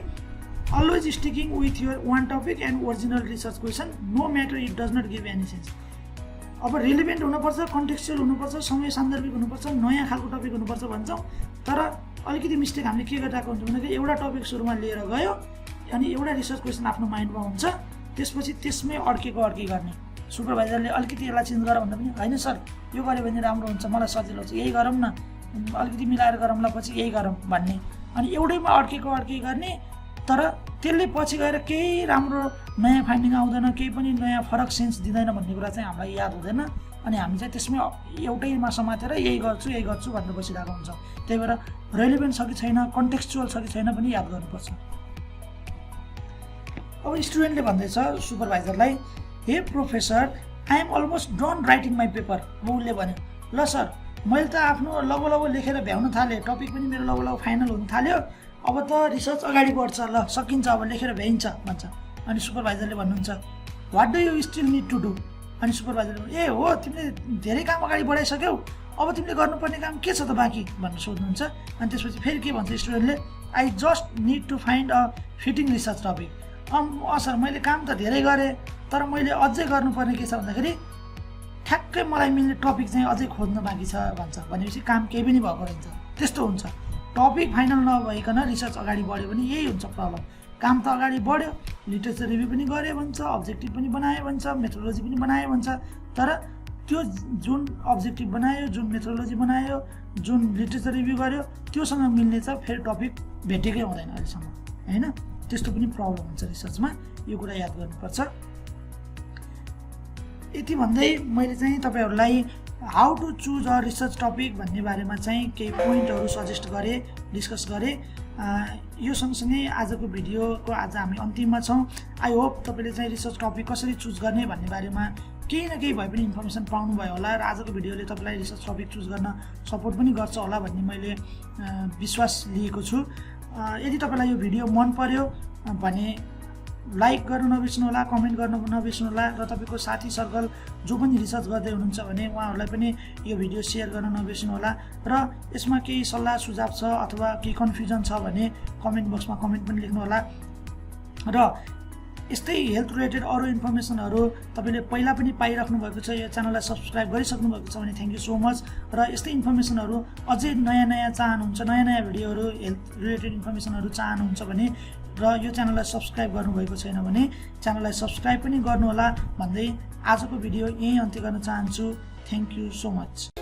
[SPEAKER 1] always sticking with your one topic and original research question no matter it does not give any sense. अब रेलिभेन्ट हुनुपर्छ, कन्टेक्चुअल हुनुपर्छ, समय सान्दर्भिक हुनुपर्छ, नयाँ खालको टपिक हुनुपर्छ भन्छौँ, तर अलिकति मिस्टेक हामीले के गरिरहेको हुन्छ भन्दाखेरि एउटा टपिक सुरुमा लिएर गयो अनि एउटा रिसर्च क्वेसन आफ्नो माइन्डमा हुन्छ, त्यसपछि त्यसमै अड्के गर्ने। सुपरभाइजरले अलिकति यसलाई चेन्ज गर भन्दा पनि होइन सर यो गऱ्यो भने राम्रो हुन्छ, मलाई सजिलो छ, यही गरौँ न, अलिकति मिलाएर गरौँला, पछि यही गरौँ भन्ने, अनि एउटैमा अड्के गर्ने, तर त्यसले पछि गएर केही राम्रो नयाँ फाइन्डिङ आउँदैन, केही पनि नयाँ फरक सेन्स दिँदैन भन्ने कुरा चाहिँ हामीलाई याद हुँदैन, अनि हामी चाहिँ त्यसमै एउटैमा समातेर यही गर्छु भनेर बसिरहेको हुन्छौँ। त्यही भएर रेलिभेन्ट छ कि छैन, कन्टेक्चुअल छ कि छैन पनि याद गर्नुपर्छ। अब स्टुडेन्टले भन्दैछ सुपरभाइजरलाई, hey professor I am almost done writing my paper. अब उसले भन्यो ल सर मैले त आफ्नो लगभग लेखेर भ्याउन थालेँ, टपिक पनि मेरो लगभग फाइनल हुन थाल्यो, अब त रिसर्च अगाडि बढ्छ, ल सकिन्छ, अब लेखेर भ्याइन्छ भन्छ। अनि सुपरभाइजरले भन्नुहुन्छ what do you still need to do. अनि सुपरभाइजरले ए हो तिमीले धेरै काम अगाडि बढाइसक्यौ, अब तिमीले गर्नुपर्ने काम के छ त बाँकी भनेर सोध्नुहुन्छ। अनि त्यसपछि फेरि के भन्छ स्टुडेन्टले I just need to find a fitting research topic. Sir मैले काम त धेरै गरेँ तर मैले अझै गर्नुपर्ने के छ भन्दाखेरि ठ्याक्कै मलाई मिल्ने टपिक चाहिँ अझै खोज्न बाँकी छ भन्छ। भनेपछि काम केही पनि भएको रहन्छ। त्यस्तो हुन्छ, टपिक फाइनल नभइकन रिसर्च अगाडि बढ्यो भने यही हुन्छ प्रब्लम। काम त अगाडि बढ्यो, लिटरेचर रिभ्यू पनि गऱ्यो भन्छ, अब्जेक्टिभ पनि बनायो भन्छ, मेथोडोलोजी पनि बनायो भन्छ, तर त्यो जुन अब्जेक्टिभ बनायो, जुन मेथोडोलोजी बनायो, जुन लिटरेचर रिभ्यू गर्यो त्योसँग मिल्ने चाहिँ फेरि टपिक भेटेकै हुँदैन अहिलेसम्म, होइन? त्यस्तो पनि प्रब्लम हुन्छ रिसर्चमा, यो कुरा याद गर्नुपर्छ। यति भन्दै मैले चाहिँ तपाईँहरूलाई how to choose a research topic भन्ने बारेमा चाहिँ केही पोइन्टहरू सजेस्ट गरेँ, डिस्कस गरेँ। यो सँगसँगै आजको भिडियोको आज हामी अन्तिममा छौँ। आई होप तपाईँले चाहिँ रिसर्च टपिक कसरी चुज गर्ने भन्ने बारेमा केही न केही भए पनि इन्फर्मेसन पाउनुभयो होला र आजको भिडियोले तपाईँलाई रिसर्च टपिक चुज गर्न सपोर्ट पनि गर्छ होला भन्ने मैले विश्वास लिएको छु। यदि तपाईँलाई यो भिडियो मन पर्यो भने लाइक गर्नु नबिर्सनु होला, कमेन्ट गर्नु नबिर्सनु होला र तपाईँको साथी सर्कल जो पनि रिसर्च गर्दै हुनुहुन्छ भने उहाँहरूलाई पनि यो भिडियो सेयर गर्न नबिर्सनु होला र यसमा केही सल्लाह सुझाव छ अथवा केही कन्फ्युजन छ भने कमेन्ट बक्समा कमेन्ट पनि लेख्नु होला। र यस्तै हेल्थ रिलेटेड अरू इन्फर्मेसनहरू तपाईँले पहिला पनि पाइराख्नु भएको छ, यो च्यानललाई सब्सक्राइब गरिसक्नु भएको छ भने थ्याङ्क यू सो मच। र यस्तै इन्फर्मेसनहरू अझै नयाँ नयाँ चाहनुहुन्छ, नयाँ नयाँ भिडियोहरू हेल्थ रिलेटेड इन्फर्मेसनहरू चाहनुहुन्छ भने र यो च्यानललाई सब्सक्राइब गर्नुभएको छैन भने च्यानललाई सब्सक्राइब पनि गर्नुहोला भन्दै आजको भिडियो यहीँ अन्त्य गर्न चाहन्छु। Thank you so much.